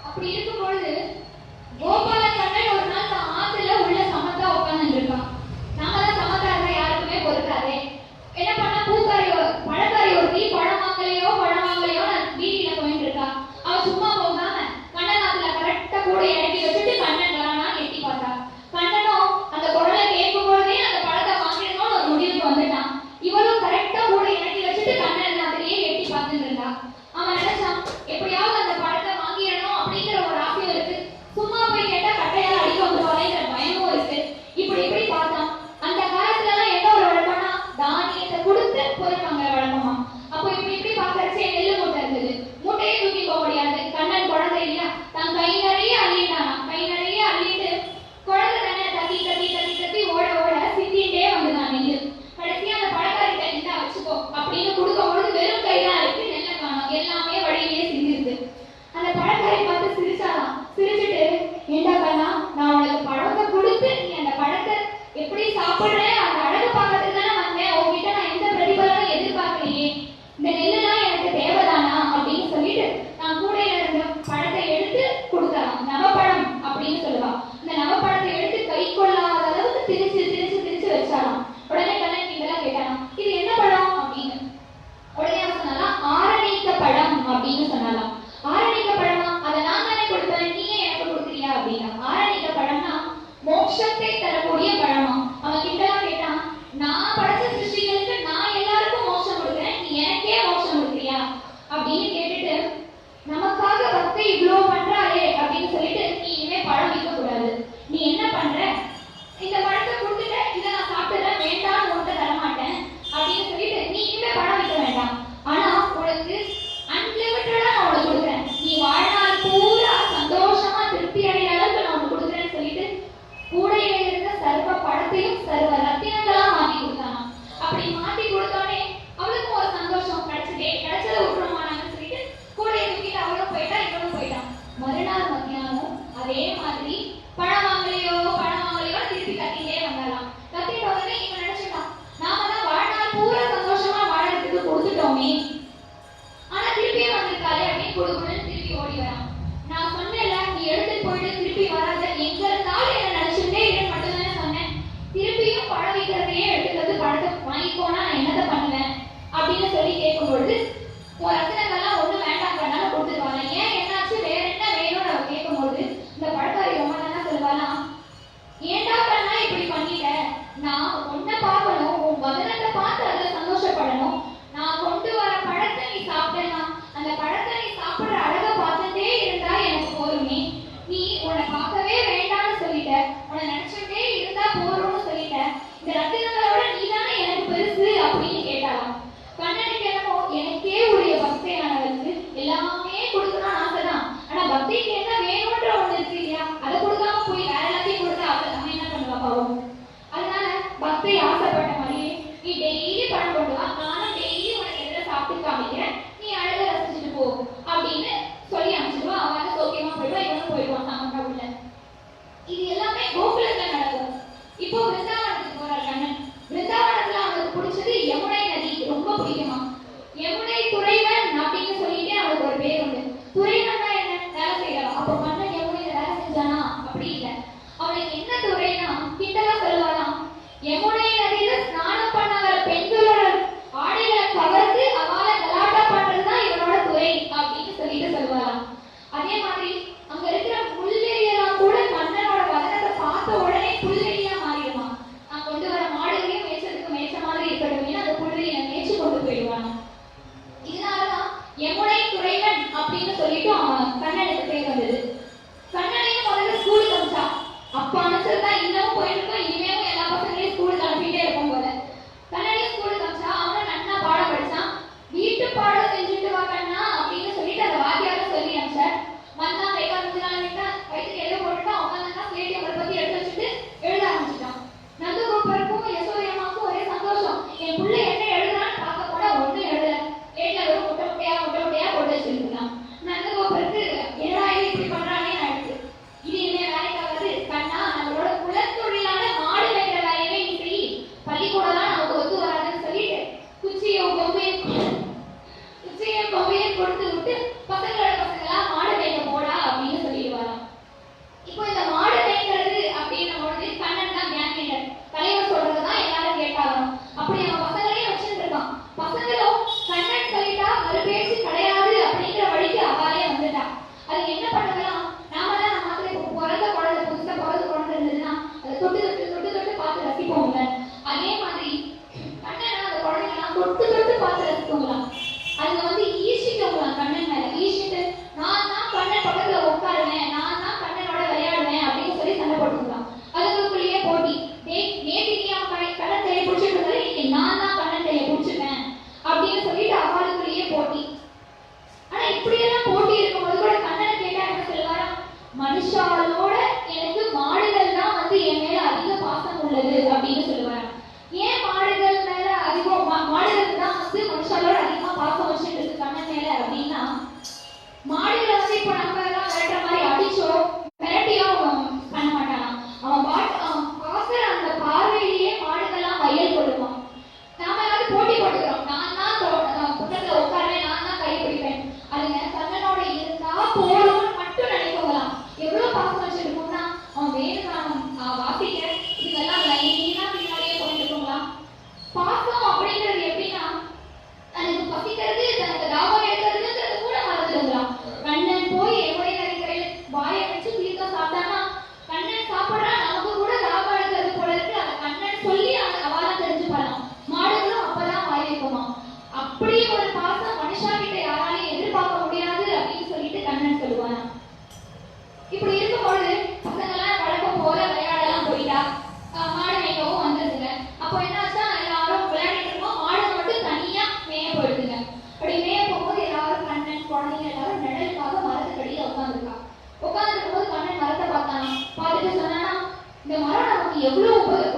அப்படி இருக்கும் பொழுது கோபால கண்ணன் ஒரு நாள் தான் ஆத்துல உள்ள சமத்தா உட்கார்ந்து இருக்கான். நாம தான் சமத்தா இருந்தா யாருக்குமே பொறுக்காதே. என்ன பண்ணா பழக்காரி ஒருத்தி பழம் வாங்கலையோ வீதியில போயிட்டு இருக்கா. அவ சும்மா போகாம கண்ணன் அதுல கரெக்டா கூட இறக்கி வச்சுட்டு கண்ணன் வரானான்னு எட்டி பார்த்தா. கண்ணனும் அந்த குரலை கேட்கும் பொழுதே அந்த பழத்தை வாங்கிடணும்னு ஒரு முடிவுக்கு வந்துட்டான். இவளும் கரெக்டா கூட இறக்கி வச்சுட்டு கண்ணன் அதுலயே எட்டி பார்த்துட்டு இருந்தா. அவன் நினைச்சான் எப்படியாவது அந்த பழத்தை வாங்கிடணும் அப்படிங்கிற ஒரு ஆசையும் இருக்கு. சும்மா போய் கேட்டா கட்டையால அடிக்க வந்துருவாங்கிற பயமும் இருக்கு. இப்படி பார்த்தான். அந்த காலத்துல எல்லாம் என்ன ஒரு வழக்கம்னா தானியத்தை கொடுத்து பொருள் வாங்குற வழக்கமா. அப்போ இப்படி பாக்குறச்சே நெல்லு மூட்டை இருந்தது. மூட்டையே தூக்கி போக முடியாது. கண்ணன் குழந்தை இல்லையா, தன் கை நிறைய அள்ளிட்டானா. கை நிறைய அள்ளிட்டு குழந்தை தானே தட்டி ஓட சிந்திட்டே வந்துதான் நெல்லு. கடைசியா அந்த பழக்காரிட்ட இருந்தா வச்சுக்கோ அப்படின்னு கொடுக்கும் பொழுது வெறும் கைதான் இருக்கு, நெல்லை காணும். எல்லாமே வழியிலேயே சிந்திருக்கு. அந்த பழக்காரி பார்த்து சிரிச்சாலாம். சிரிச்சுட்டு, ஏண்டா கண்ணா, நான் உனக்கு பழத்தை கொடுத்து நீ அந்த பழத்தை எப்படி சாப்பிடுறேன் அந்த அழகு பார்க்கறதுக்கு தானே வந்தேன். உங்ககிட்ட நான் எந்த பிரதிபலனும் எதிர்பார்க்கலையே. இந்த நெல்லுலாம் எனக்கு தேவைதானா அப்படின்னு சொல்லிட்டு நான் கூட இருந்த பழத்தை எடுத்து கொடுக்கலாம். நவப்பழம் அப்படின்னு சொல்லுவா. அந்த நவப்பழத்தை எடுத்து கை கொள்ளாத அளவுக்கு திரிச்சு வச்சாலாம். உடனே கண்ணன் இதெல்லாம் கேட்டாலாம், இது என்ன பழம் அப்படின்னு. உடனே அவன் சொன்னாலாம், ஆரணிக்க பழம் அப்படின்னு சொன்னாலாம். ஆரணிக்க பழமா, அதை நான் தானே கொடுத்தேன், நீயே எனக்கு கொடுக்குறியா அப்படின்னா. ஆரணிக்க பழம்னா மோட்சத்தை தரக்கூடிய பழமா. அவன் கிட்டலாம் கேட்டான், நான் படைச்ச சிருஷ்டிகளுக்கு நான் எல்லாருக்கும் மோட்சம் கொடுக்குறேன், நீ எனக்கே மோட்சம் கொடுக்குறியா அப்படின்னு கேட்டுட்டு, நமக்காக பக்தி இவ்வளவு பண்றாளே அப்படின்னு சொல்லிட்டு, நீ இனிமே பழம் விற்க கூடாது. நீ என்ன பண்ற, இந்த பழத்தை கொடுத்துட்ட, இதை நான் சாப்பிட்டுறேன், வேண்டாம் உன்கிட்ட தரமாட்டேன் அப்படின்னு சொல்லிட்டு நீ இனிமே பழம் விற்க வேண்டாம். ஆனா உனக்கு அன்லிமிட்டடா நான் உனக்கு கொடுக்குறேன், நீ வாழ்நாள் பூரா சந்தோஷமா திருப்தி அடைகிற அளவுக்கு நான் உனக்கு கொடுக்குறேன்னு சொல்லிட்டு கூடையில இருந்த சர்வ பழ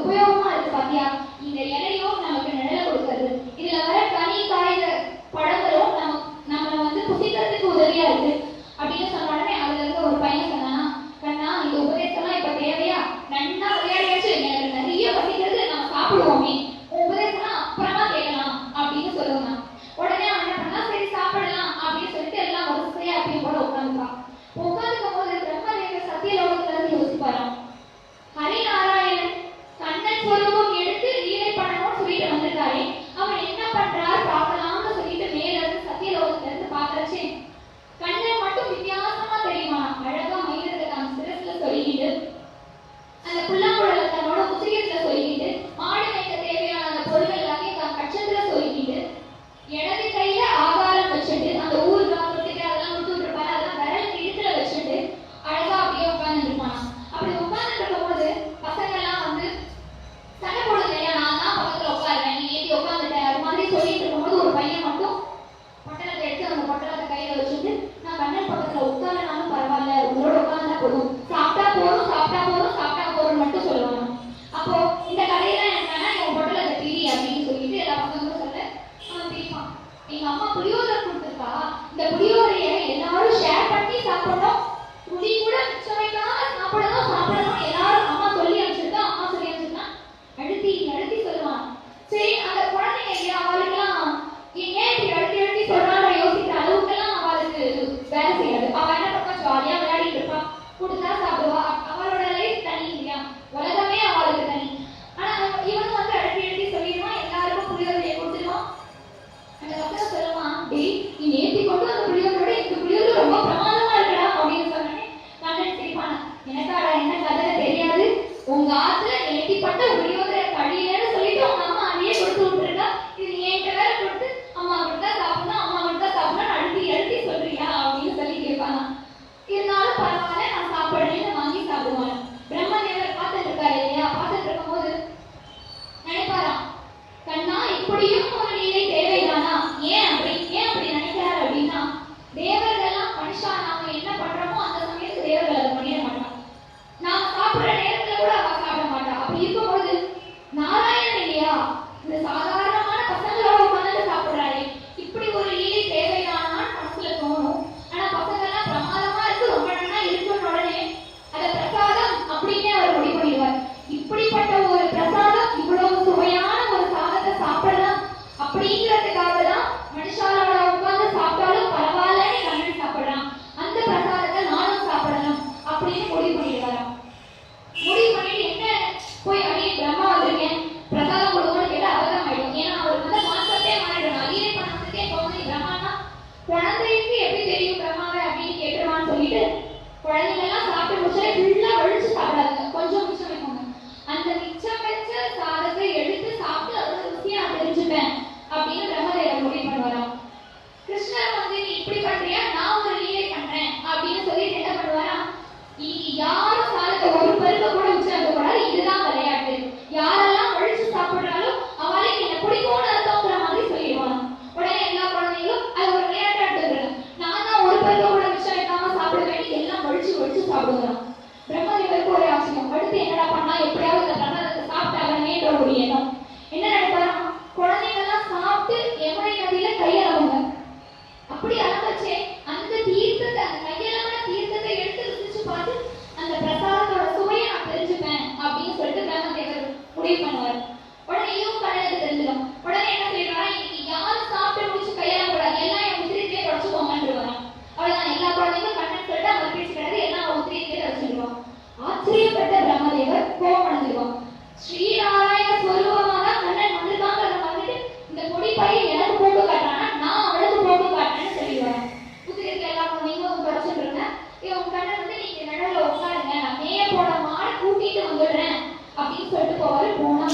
உபயோகமா இருக்கு பாத்தியா? இந்த இலையும் நமக்கு நிழல கொடுக்குறது, இதுல வர கனி காய்கிற பழங்களும் நம்மள வந்து புசிக்கிறதுக்கு உதவியா இருக்கு அப்படின்னு சொன்ன உடனே அதுல இருந்து ஒரு பையன் சொன்னானா, கண்ணா இந்த உபதேசம்லாம் இப்ப தேவையா? நன்னா விளையாடியாச்சு, எனக்கு நிறைய பசிக்கிறது, நம்ம சாப்பிடுவோமே, உபதேசம்லாம் அப்புறமா கேட்கலாம் அப்படின்னு சொல்லுவாங்க. உடனே அவன் என்ன பண்ணா, சரி சாப்பிடலாம் அப்படின்னு சொல்லிட்டு எல்லாம் வரிசையா அப்பயும் போல உட்காந்துப்பான். உட்காந்துக்கும் போது பிரம்மதேவர் சத்தியலோகத்துல இருந்து யோசிப்பாராம், ஹரிநாராயணன் கண்ணன் ஸ்வரூபம் எடுத்து லீலை பண்ணணும்னு சொல்லிட்டு வந்திருக்காரு, அவன் என்ன பண்றார் பார்க்கலாம்னு சொல்லிட்டு மேல இருந்து சத்தியலோகத்துல இருந்து பாக்குறச்சே கண்ணன் மட்டும் வித்தியாசமா தெரியுமா, அழகா மயிலத்தை தன் சிரஸ்ல சொல்லிக்கிட்டு, அந்த புல்லாங்குழல தன்னோட உச்சிரியத்துல சொல்லிக்கிட்டு, மாடு மேய்க்க தேவையான அந்த பொருள் எல்லாத்தையும் தன் கட்சத்துல சொல்லிக்கிட்டு, இடது கையில ஆகாரம் வச்சுட்டு, அந்த ஊர் கிராமத்துக்கு அதெல்லாம் விட்டு இருப்பாரு, அதெல்லாம் விரல் இடுப்புல வச்சுட்டு அழகா அப்படியே உட்கார்ந்து இருப்பானா. அப்படி உட்கார்ந்து இருக்கும் போது பசங்க எல்லாம் வந்து சண்டை போடுது இல்லையா, நான் தான் பக்கத்துல உட்காருவேன், நீ ஏற்றி உட்காந்துட்டேன், அது மாதிரி சொல்லிட்டு இருக்கும்போது ஒரு பையன் மட்டும் பொட்டலத்தை எடுத்து அந்த பொட்டலத்தை கையில வச்சுட்டு, நான் கண்ணன் பக்கத்துல உட்காரனாலும் பரவாயில்ல, உங்களோட உட்கார்ந்தா போதும், சாப்பிட்டா போதும் சாப்பிட்டா போதும் சாப்பிட்டா போதும் மட்டும் சொல்லுவாங்க. அப்போ இந்த கதையெல்லாம் என்னன்னா, இவன் பொட்டலத்தை பிரி அப்படின்னு சொல்லிட்டு எல்லா பசங்களும் சொல்ல அவன் பிரிப்பான். எங்க அம்மா புளியோதரை கொடுத்துருக்கா, இந்த புளியோதரைய எல்லாரும் ஷேர் பண்ணி சாப்பிடணும், துளி கூட மிச்சம் வைக்காம சாப்பிடணும் எல்லாரும் அம்மா சொல்லி அனுப்பிச்சிருக்கா, அம்மா சொல்லி அனுப்பிச்சிருக்கா அழுத்தி அழுத்தி சொல்லுவான். சரி அந்த குழந்தைங்க இல்லையா, அவளுக்கெல்லாம் ஏன் இப்படி அழுத்தி அழுத்தி சொல்றாங்க யோசிக்கிற அளவுக்கெல்லாம் அவளுக்கு வேலை செய்யாது. அவ என்ன பண்ணா, ஜாலியா விளையாடிட்டு இருப்பா, கொடுத்தா சாப்பிடுவா, அவளோட லைஃப் தனி இல்லையா, உலகமே அவளுக்கு தனி. ஆனா இவனும் வந்து அழுத்தி அழுத்தி சொல்லிடுவான், எல்லாருக்கும் புளியோதரையை கொடுத்துருவான். அந்த பக்கம் சொல்லுவான், டேய் நீ நேர்த்தி கொண்டு அந்த புளியோதரோட இந்த புளியோதரை ரொம்ப பிரமாதமா இருக்கடா அப்படின்னு சொன்னே கண்ணன் சிரிப்பான, எனக்காடா என்ன கதை தெரியாது, உங்க ஆத்துல நேர்த்திப்பட்ட புளியோதரை கழியலன்னு சொல்லிட்டு உங்க அம்மா அதையே கொடுத்து விட்டுருக்கா, இது என்கிட்ட வேற கொடுத்து அம்மா கொடுத்தா சாப்பிடணும் அம்மா கொடுத்தா சாப்பிடணும் அழுத்தி அழுத்தி சொல்றியா அப்படின்னு சொல்லி கேட்பானா. இருந்தாலும் பரவாயில்ல நான் சாப்பிடுறேன்னு வாங்கி சாப்பிடுவாங்க. பிரம்மதேவர் பார்த்துட்டு இருக்காரு இல்லையா, பார்த்துட்டு இருக்கும் போது நினைப்பாராம், கண்ணா இப்படியும் ஒரு லீலை தேவைதானா, ஏன் அப்படி நினைக்கிறாரு அப்படின்னா, தேவர்கள்லாம் மனுஷா நாம என்ன பண்றோமோ அந்த சமயத்து தேவர்கள் அதை பண்ணிட மாட்டான், நாம சாப்பிடுற நேரத்துல கூட அவ சாப்பிட மாட்டா. அப்படி இருக்கும்போது நாராயணன் இல்லையா, இந்த சாதாரணமான பசங்களோட உட்கார்ந்து சாப்பிடுறாரு, இப்படி ஒரு லீலை தேவைதானான்னு மனசுல தோணும். ஆனா பசங்க எல்லாம் பிரமாதமா இருக்கு, ரொம்ப நல்லா இருக்குன்னு உடனே அத பிரசாதம் அப்படின்னே அவர் முடிவு பண்ணிடுவார். இப்படிப்பட்ட ஒரு பிரசாதம், இவ்வளவு சுவையான ஒரு சாதத்தை சாப்பிடலாம் அப்படிங்கிறதுக்காக தான் மனுஷாலோட உட்கார்ந்து சாப்பிட்டாலும் பரவாயில்லன்னு கண்ணன் சாப்பிடலாம், அந்த பிரசாதத்தை நானும் சாப்பிடலாம் அப்படின்னு முடிவு பண்ணிடுவாராம். முடிவு பண்ணிட்டு என்ன போய் அப்படியே பிரம்மா வந்திருக்கேன் பிரசாதம் கொடுக்கணும்னு கேட்டா அவதான் ஆயிடும். ஏன்னா அவருக்கு வந்து கான்செப்டே மாறிடும், அலீரை பண்ணதுக்கே தோணுது பிரம்மானா குழந்தைக்கு எப்படி தெரியும் பிரம்மாவை அப்படின்னு கேட்டுருவான்னு சொல்லிட்டு குழந்தைங்க எல்லாம் சாப்பிட்டு முடிச்சாலே ஃபுல்லா ஒழிச்சு சாப்பிடாதுங்க, கொஞ்சம் மிச்சம் வைப்பாங்க. அந்த மிச்சம் வச்ச சாதத்தை எடுத்து சாப்பிட்டு அதோட ருசியா தெரிஞ்சுப்பேன் அப்படின்னு பிரம்மதேவர் முடிவு பண்ணுவாராம். கிருஷ்ணர் வந்து நீ இப்படி பண்றியா, நான் ஒரு லீலை பண்றேன் அப்படின்னு சொல்லிட்டு என்ன பண்ணுவாராம், யாரும் சாதத்தை ஒரு பருவ கூட மிச்சம் வைக்க கூடாது, இதுதான் விளையாட்டு, யாரெல்லாம் ஒழிச்சு சாப்பிடுறாலும் அவளுக்கு என்ன பிடிக்கும்னு அர்த்தங்கிற மாதிரி சொல்லிடுவாங்க. உடனே எல்லா குழந்தைங்களும் அது ஒரு விளையாட்டா எடுத்துக்கிறாங்க, நான் தான் ஒரு பருவ கூட மிச்சம் வைக்காம சாப்பிட வேண்டி எல்லாம் ஒழிச்சு சாப்பிடுவாங்க. பிரம்மதேவருக்கு ஒரே ஆசையம், அடுத்து என்னடா பண்ணா எப்படியாவது இந்த பிரசாதத்தை சாப்பிட்டாங்கன்ற ஒரு எண்ணம். என்ன நினைப்பாராம், குழந்தைங்கெல்லாம் சாப்பிட்டு யமுனை நதியில கையளவுங்க, அப்படி அளவச்சே அந்த தீர்த்தத்தை, அந்த கையளவான தீர்த்தத்தை எடுத்து ருசிச்சு பார்த்து அந்த பிரசாதத்தோட சுவையை நான் தெரிஞ்சுப்பேன் அப்படின்னு சொல்லிட்டு பிரம்மதேவர் முடிவு பண்ணுவார். உடனே இதுவும் கண்ணனுக்கு தெரிஞ்சிடும். உடனே என்ன சொல்லிடுவாரா, இன்னைக்கு யாரும் சாப்பிட்டு முடிச்சு கையெல்லாம் கூடாது, எல்லாம் என் உத்திரியிலே தொடச்சுக்கோங்கன்னு வரான். அவ்வளவுதான், எல்லா குழந்தைங்களும் கண்ணன் சொல்லிட்டு அவங்க பேச்சு கிடையாது, எல்லாம் உத்திரியிலே தொடச்சிடுவான். ஆச்சரியப்பட்ட பிரம்மதேவர் கோபம் அடைஞ்சிருவான். ஸ்ரீநாராயண ஸ்வரூபமாக கண்ணன் வந்திருக்காங்க, அதை வந்துட்டு இந்த கொடி பையை எனக்கு போட்டு காட்டுறானா, நான் அவளுக்கு போட்டு காட்டுறேன்னு சொல்லிடுவாங்க. உத்திரியில எல்லா குழந்தைங்களும் தொடச்சிடுறாங்க. இவங்க கண்ணன் வந்து நீங்க நிழல்ல உட்காருங்க, நான் மேய போன மாடை கூட்டிட்டு வந்துடுறேன் அப்படின்னு சொல்லிட்டு போவாரு. போனா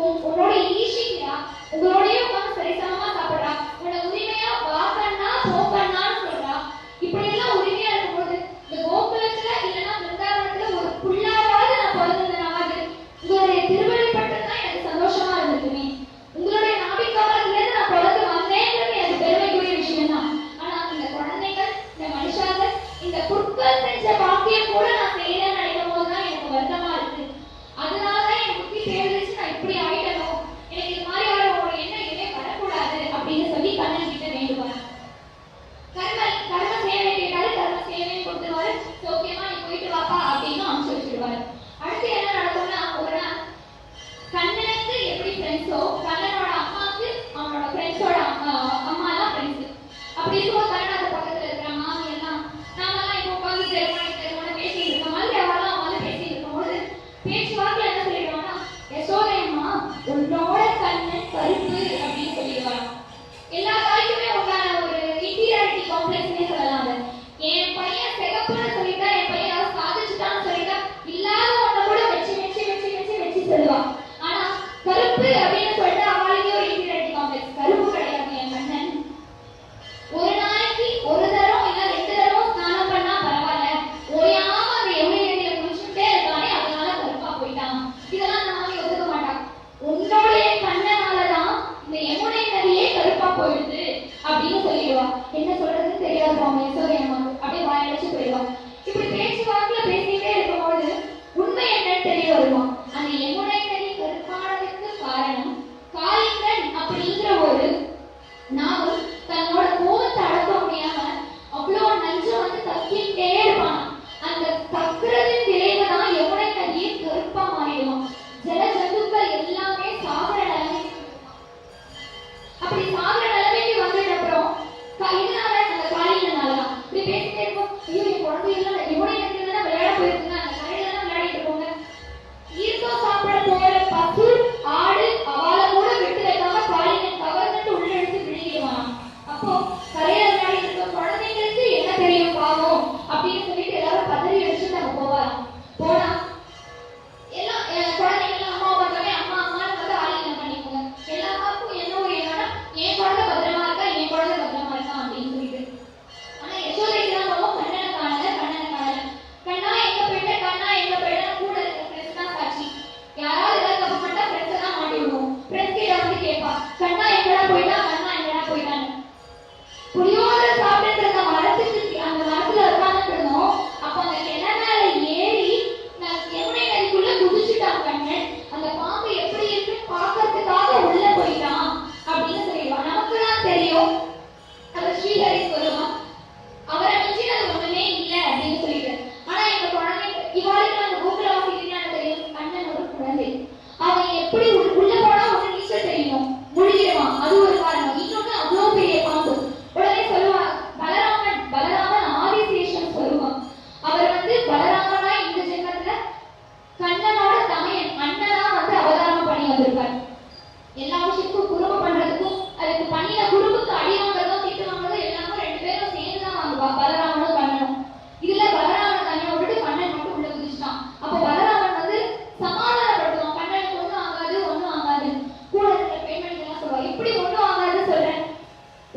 உன்னோட ஈஷிக்கிறா, உங்களோடய உட்காந்து சரிசமமா சாப்பிடுறா, உன்னை உரிமையா வாக்கண்ணா போக்கண்ணான்னு சொல்றா. இப்படி எல்லாம் உரிமையா இருக்கும்போது இந்த கோகுலத்துல இல்லைன்னா பிருந்தாவனத்துல ஒரு புள்ளாவது நான் பிறந்திருந்தேனாவது உங்களுடைய திருவள்ளிப்பட்டம் தான் எனக்கு சந்தோஷமா இருந்திருக்குமே. உங்களுடைய நாபிக்காவத்துல இருந்து நான் பிறந்து வந்தேங்கிறது எனக்கு பெருமைக்குரிய விஷயம் தான். ஆனா இந்த குழந்தைகள், இந்த மனுஷாங்க, இந்த புற்கள் செஞ்ச பாக்கியம் கூட நான் செய்யலன்னு நினைக்கும் போதுதான் எனக்கு வருத்தமா இருக்கு. அதனாலதான் என் புத்தி பேரிச்சு நான் இப்படி ஆயிட்டனும், எனக்கு இது மாதிரி ஒரு எண்ணம் எதுவுமே வரக்கூடாது அப்படின்னு சொல்லி கண்ணன் கிட்ட வேண்டுவார். கர்ம சேவை கேட்டாரு, கர்ம சேவையும் கொடுத்துருவாரு. சோக்கியமா நீ போயிட்டு வாப்பா அப்படின்னு அனுப்பிச்சு வச்சிருவாரு. அடுத்து என்ன நடக்கும்னா, ஒரு நாள் கண்ணனுக்கு எப்படி ஃப்ரெண்ட்ஸோ கண்ணனோட அம்மாவுக்கு அவனோட ஃப்ரெண்ட்ஸோட அம்மா எல்லாம் ஃப்ரெண்ட்ஸ். அப்படி இருக்கும்போது கண்ணனோட பக்கத்துல இருக்கிற மாமி எல்லாம் நாமெல்லாம் இப்போ உட்காந்து தெருவோட பேசிட்டு இருக்க மாதிரி அவெல்லாம் வந்து பேசிட்டு இருக்கும்போது பேச்சுவாக்கில் என்ன சொல்லிடுவாங்கன்னா, யசோதையம்மா உன்னோட கண்ணன் கருப்பு அப்படின்னு சொல்லிடுவாங்க. எல்லா தாய்க்குமே உண்டான ஒரு இன்டீரியாரிட்டி காம்ப்ளெக்ஸ்னே சொல்லலாம். என் பையன் சிகப்புன்னு சொல்லிட்டா, என் பையன் ஏதாவது சாதிச்சுட்டான்னு சொல்லிட்டா இல்லாத ஒன்றை கூட வச்சு வச்சு வச்சு வச்சு வச்சு சொல்லுவான். ஆனா கருப்பு அப்படின்னு சொல்லிட்டு அவளுக்கே ஒரு இன்டீரியாரிட்டி காம்ப்ளெக்ஸ். கருப்பு கிடையாது என் கண்ணன். ஒரு நாளைக்கு ஒரு தரம் இல்ல 2 தரம் ஸ்நானம் பண்ணா பரவாயில்ல, ஓயாம அந்த யமுனை நதியில குளிச்சுட்டே இருக்கானே அதனால கருப்பா போயிட்டான். இதெல்லாம் நாம ஒத்துக்க மாட்டான். உன்னுடைய கண்ணனாலதான் இந்த யமுனை நதியே கருப்பா போயிடுது அப்படின்னு சொல்லிடுவா. என்ன சொல்றதுன்னு தெரியாது அவங்க யசோதையம்மாக்கு. அப்படியே வாயடிச்சு போயிடுவா. இப்படி பேச்சுவாக்குல பேசிட்டே இருக்கும்போது உண்மை என்னன்னு தெரிய வருமா. அந்த யமுனை நதி கருப்பானதுக்கு காரணம் காளிங்கன் அப்படிங்கிற ஒரு நாவல் தன்னோட கோபத்தை அடக்க முடியாம அவ்வளோ நஞ்சம் வந்து கக்கிட்டே இருப்பான். அந்த கக்குறதின் விளைவு தான் யமுனை நதியை கருப்பா மாறிடுவான். ஜல ஜந்துக்கள் எல்லாமே சாகர நிலைமைக்கு. அப்படி சாகர நிலைமைக்கு வந்ததுக்கு அப்புறம் இதனால அந்த காளிங்கனாலதான் இப்படி பேசிட்டே இருக்கும். ஐயோ என் குழந்தைகள் யமுனை நதியில தான் விளையாட போயிருக்குங்க, அந்த கரையில தான் விளையாடிட்டு இருப்போங்க. ஈர்க்கம் சாப்பிட போற பசு ஆடு அவளை கூட விட்டு வைக்காம காளிங்கன் கவர்ந்துட்டு உள்ள எடுத்து விழுகிடுவான். அப்போ கரையில விளையாடி இருக்க குழந்தைங்களுக்கு என்ன தெரியும் பாவம் அப்படின்னு சொல்லிட்டு எல்லாரும் பதறி அடிச்சுட்டு நம்ம போவாராம். போனா எல்லாம் குழந்தைங்களாம் அம்மா பார்த்தாலே அம்மா அம்மான்னு வந்து ஆலிங்கனம் பண்ணிக்கோங்க. எல்லா அம்மாவுக்கும் என்ன ஒரு என்னன்னா என் குழந்தை பத்திரமா இருக்கா, என் குழந்தை பத்திரமா இருக்கா அப்படின்னு சொல்லிட்டு. ஆனா யசோதைக்கு தான் போவோம், கண்ணனை காணல கண்ணா எங்க போயிட்ட, கண்ணா எங்க போயிட்ட. கூட இருக்கிற ஃப்ரெண்ட்ஸ் தான் சாட்சி. யாராவது ஏதாவது தப்பு பண்ணா ஃப்ரெண்ட்ஸை தான் மாட்டி விடுவோம். ஃப்ரெண்ட்ஸ் கிட்ட வந்து கேட்பா, கண்ணா எங்கடா போயிட்டா, கண்ணா எங்கடா போயிட்டான்னு. புளியோதரை சாப்பிட்டு இருந்த மரத்துக்கு அந்த மரத்துல உட்கார்ந்துட்டு இருந்தோம். அப்ப அந்த கிணறு மேல ஏறி யமுனை நதிக்குள்ள குதிச்சுட்டான் கண்ணன். அந்த பாம்பு எப்படி இருக்குன்னு பாக்கிறதுக்காக உள்ள போயிட்டான் அப்படின்னு சொல்லிடுவான். நமக்கு தான் தெரியும், அந்த ஸ்ரீஹரி சொல்லுவான் அவரை மிஞ்சினது ஒண்ணுமே இல்லை அப்படின்னு சொல்லிட்டு. ஆனா எங்க குழந்தைங்க இவாளுக்கு அந்த கோகுலவாசி விஞ்ஞானம் தெரியும். கண்ணன் ஒரு குழந்தை, அவன் எப்படி உள்ள போனா ஒண்ணு நீச்சல் தெரியும், முழுகிடுவான். அது ஒரு காரணம். இன்னொன்னு அவ்வளவு பெரிய பாம்பு. உடனே சொல்லுவான் பலராமன் ஆதிசேஷன் சொல்லுவான். அவர் வந்து பலராமனா இந்த ஜென்மத்துல கண்ணனோட தமையன் அண்ணனா வந்து அவதாரம் பண்ணி வந்திருக்கார். எல்லா விஷயத்துக்கும் குறும்பு பண்றதுக்கும் அதுக்கு பண்ணின குறும்புக்கு அடி வாங்குறதும் தீட்டு வாங்குறதும் எல்லாமே 2 பேரும் சேர்ந்துதான் வாங்குவா, பலராமனும் கண்ணனும். இதுல பலராமன் தனியா விட்டுட்டு கண்ணன் மட்டும் உள்ள குதிச்சுட்டான். அப்ப பலராமன் வந்து சமாதானப்படுத்துவான், கண்ணனுக்கு ஒண்ணும் ஆகாது கூட இருக்கிற பெண்மணிகள்லாம் சொல்லுவா, இப்படி ஒண்ணும் ஆகாது சொல்றேன்.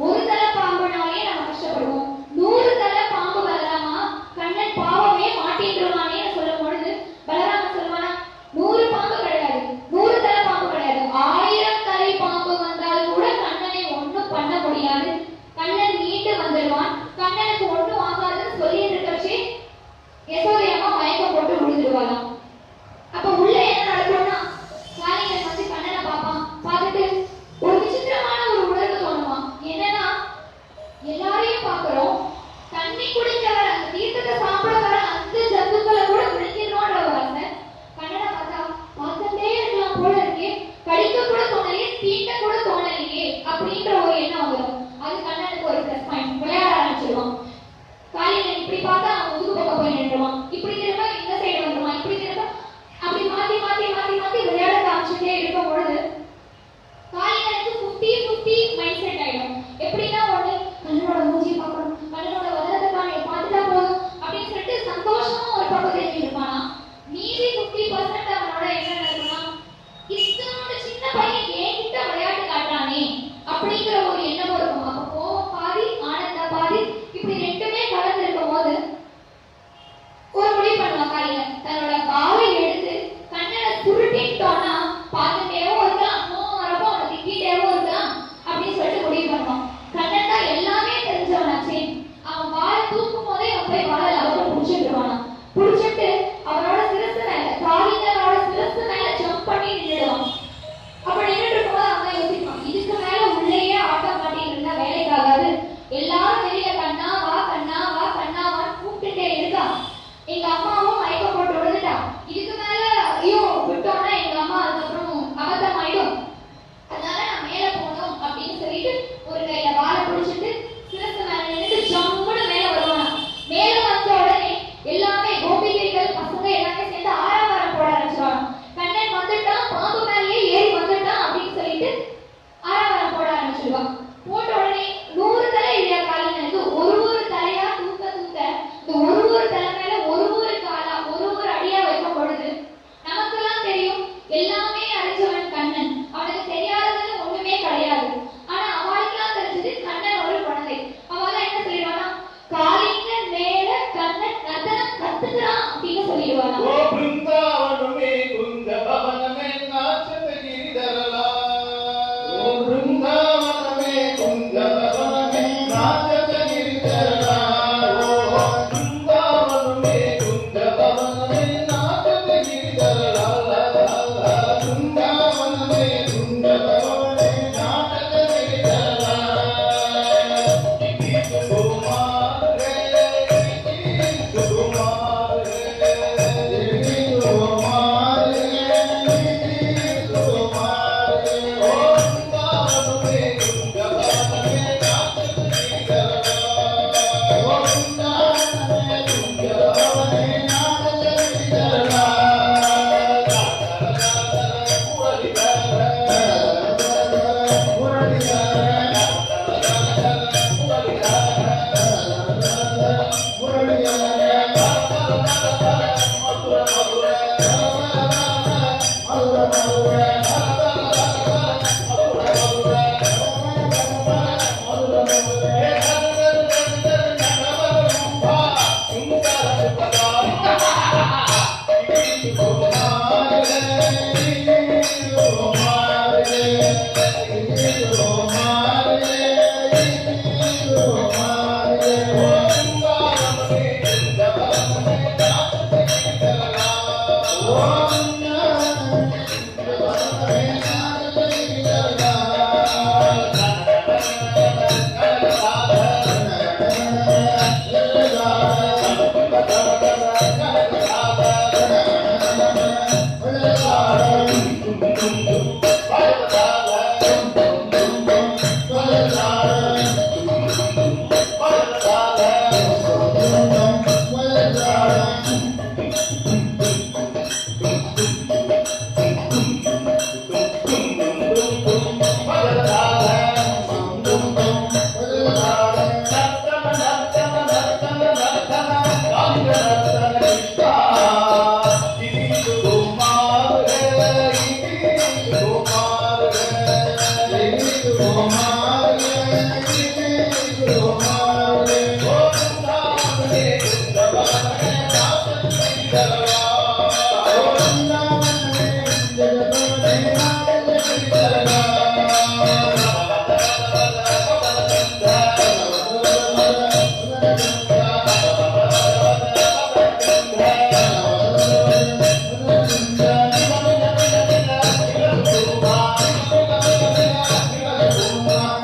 ஒரு தலை பாம்புனாலே நம்ம கஷ்டப்படுவோம், 100 தலை பாம்பு பலராமா கண்ணன் பாவமே மாட்டிட்டுருவானே சொல்லும் பொழுது பலராமன் சொல்லுவானா, 100 பாம்பு கிடையாது, 100 தலை பாம்பு கிடையாது, 1000 தலை பாம்பு வந்தால் கூட கண்ணனை ஒண்ணும் பண்ண முடியாது. கண்ணன் மீண்டு வந்துடுவான், கண்ணனுக்கு ஒண்ணும் ஆகாதுன்னு சொல்லிட்டு இருக்கச்சு யசோதையம்மா மயக்கம் போட்டு விழுந்துடுவாளாம். அப்ப உள்ள என்ன நடக்கும்னா, காளிங்கன் வந்து கண்ணனை பார்ப்பான். பார்த்துட்டு ஒரு விசித்திரமான ஒரு உணர்வு தோணுவான். என்னன்னா, எல்லாரையும் பார்க்கிறோம், தண்ணி குடிக்கிறவர் அந்த தீர்த்தத்தை சாப்பிட வர அந்த ஜந்துக்களை கூட குடிக்கணும்ன்ற ஒரு ஆசை. கண்ணனை பார்த்தா பார்த்துட்டே இருக்கலாம் போல இருக்கே, கடிக்க கூட தோணலையே, தீட்ட கூட தோணலையே அப்படின்ற ஒரு எண்ணம் வரும். அது கண்ணனுக்கு ஒரு பிளஸ் பாயிண்ட். விளையாட ஆரம்பிச்சிருவான். காளிங்கன் இப்படி பார்த்தா அவன் முதுகு பக்கம் போய் நின்றுவான், இப்படி திரும்ப இந்த சைடு வந்துருவான், இப்படி திரும்ப அப்படி மாத்தி மாத்தி மாத்தி மாத்தி விளையாட காமிச்சுட்டே இருக்கும் பொழுது காளிங்கனுக்கு 50-50 மைண்ட் செட் ஆயிடும். எப்படின்னா ஒண்ணு கண்ணனோட மூஞ்சியை பார்க்கணும், கண்ணனோட வதனத்தை பார்த்துட்டா போதும் அப்படின்னு சொல்லிட்டு சந்தோஷமா ஒரு பக்கம் தெரிஞ்சு இருப்பானா. மீதி 50% அவனோட என்ன நடக்கும்னா, இத்தனோட சின்ன போய் நின்றுடுவான். அப்ப நின்றுட்டு இருக்கும்போது அம்மா யோசிப்பான், இதுக்கு மேல உள்ளேயே ஆட்ட மாட்டிட்டு இருந்தா வேலைக்கு ஆகாது. எல்லாரும் வெளியில கண்ணா வா கண்ணா வா கண்ணா வா கூப்பிட்டுட்டே இருக்கான். எங்க அம்மாவும் மயக்கம் போட்டு விழுந்துட்டான். இதுக்கு மேல ஐயோ விட்டோம்னா எங்க அம்மா அதுக்கப்புறம் அபத்தம் ஆயிடும். அதனால நான் மேல போகணும் அப்படின்னு சொல்லிட்டு ஒரு கையில வாழை பிடிச்சிட்டு சிரசு மேல நின்றுட்டு ஜம்முன்னு மேல வருவானா. மேல வந்த உடனே எல்லாமே கோபிகைகள் பசங்க எல்லாமே சேர்ந்து ஆரவாரம் போட ஆரம்பிச்சிருவாங்க. கண்ணன் வந்துட்டான், பாம்பு மேலேயே ஏறி வந்துட்டான் அப்படின்னு சொல்லிட்டு ஆரவாரம் போட ஆரம்பிச்சிருவான். போட்ட உடனே 100 தலை இல்லையா காலில் இருந்து ஒரு தலையா தூக்க தூக்க இந்த ஒரு தலை மேல ஒரு காலா ஒரு அடியா வைக்கும் பொழுது நமக்கெல்லாம் தெரியும் எல்லாமே அறிஞ்சவன் கண்ணன், அவனுக்கு தெரியாததுன்னு ஒண்ணுமே கிடையாது. ஆனா அவளுக்கெல்லாம் தெரிஞ்சது கண்ணன் ஒரு குழந்தை. அவெல்லாம் என்ன சொல்லிடுவானா, காலிங்க மேல கண்ணன் நர்த்தனம் கத்துக்கிறான் அப்படின்னு சொல்லிடுவானா. ஓ பிருந்தாவனமே குந்த பவனமே நாச்சத கிரிதரலா. ஓ பிருந்தாவனமே குந்த பவனமே நாச்சத கிரிதரலா. ஓ பிருந்தாவனமே குந்த பவனமே நாச்சத கிரிதரலா. பிருந்தாவனமே குந்த பவனமே நாச்சத கிரிதரலா. இது குமார் ரே இது குமார் ரே Om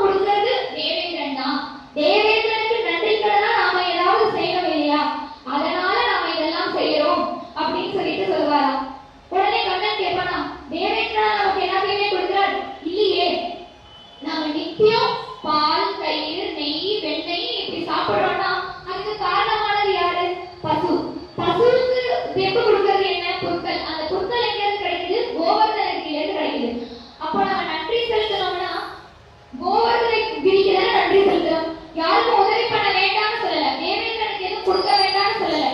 கொடுக்கிறது தேவேந்திரன் தான். தேவேந்திரனுக்கு நன்றி கடனா நாம ஏதாவது செய்யணும் இல்லையா, அதனால நாம இதெல்லாம் செய்யறோம் அப்படின்னு சொல்லிட்டு சொல்லுவாராம். உடனே கண்ணன் கேட்பானா, தேவேந்திரா நமக்கு எல்லாத்தையுமே கொடுக்கிறார் இல்லையே, நாம நித்தியம் பால் தயிர் நெய் வெண்ணெய் இப்படி சாப்பிடுறோம்னா அதுக்கு காரணமானது யாரு? பசு. பசுவுக்கு வெப்பு கொடுக்கிறது என்ன? புற்கள். அந்த புற்கள் எங்க இருந்து கிடைக்குது? கோவர்தனகிரியில இருந்து கிடைக்குது. அப்போ நம்ம நன்றி செலுத்தணும்னா கோவர்தனகிரிக்கு தானே நன்றி செலுத்தணும். யாருக்கும் உதவி பண்ண வேண்டாம்னு சொல்லல, தேவேந்திரனுக்கு எதுவும் கொடுக்க வேண்டாம்னு சொல்லல.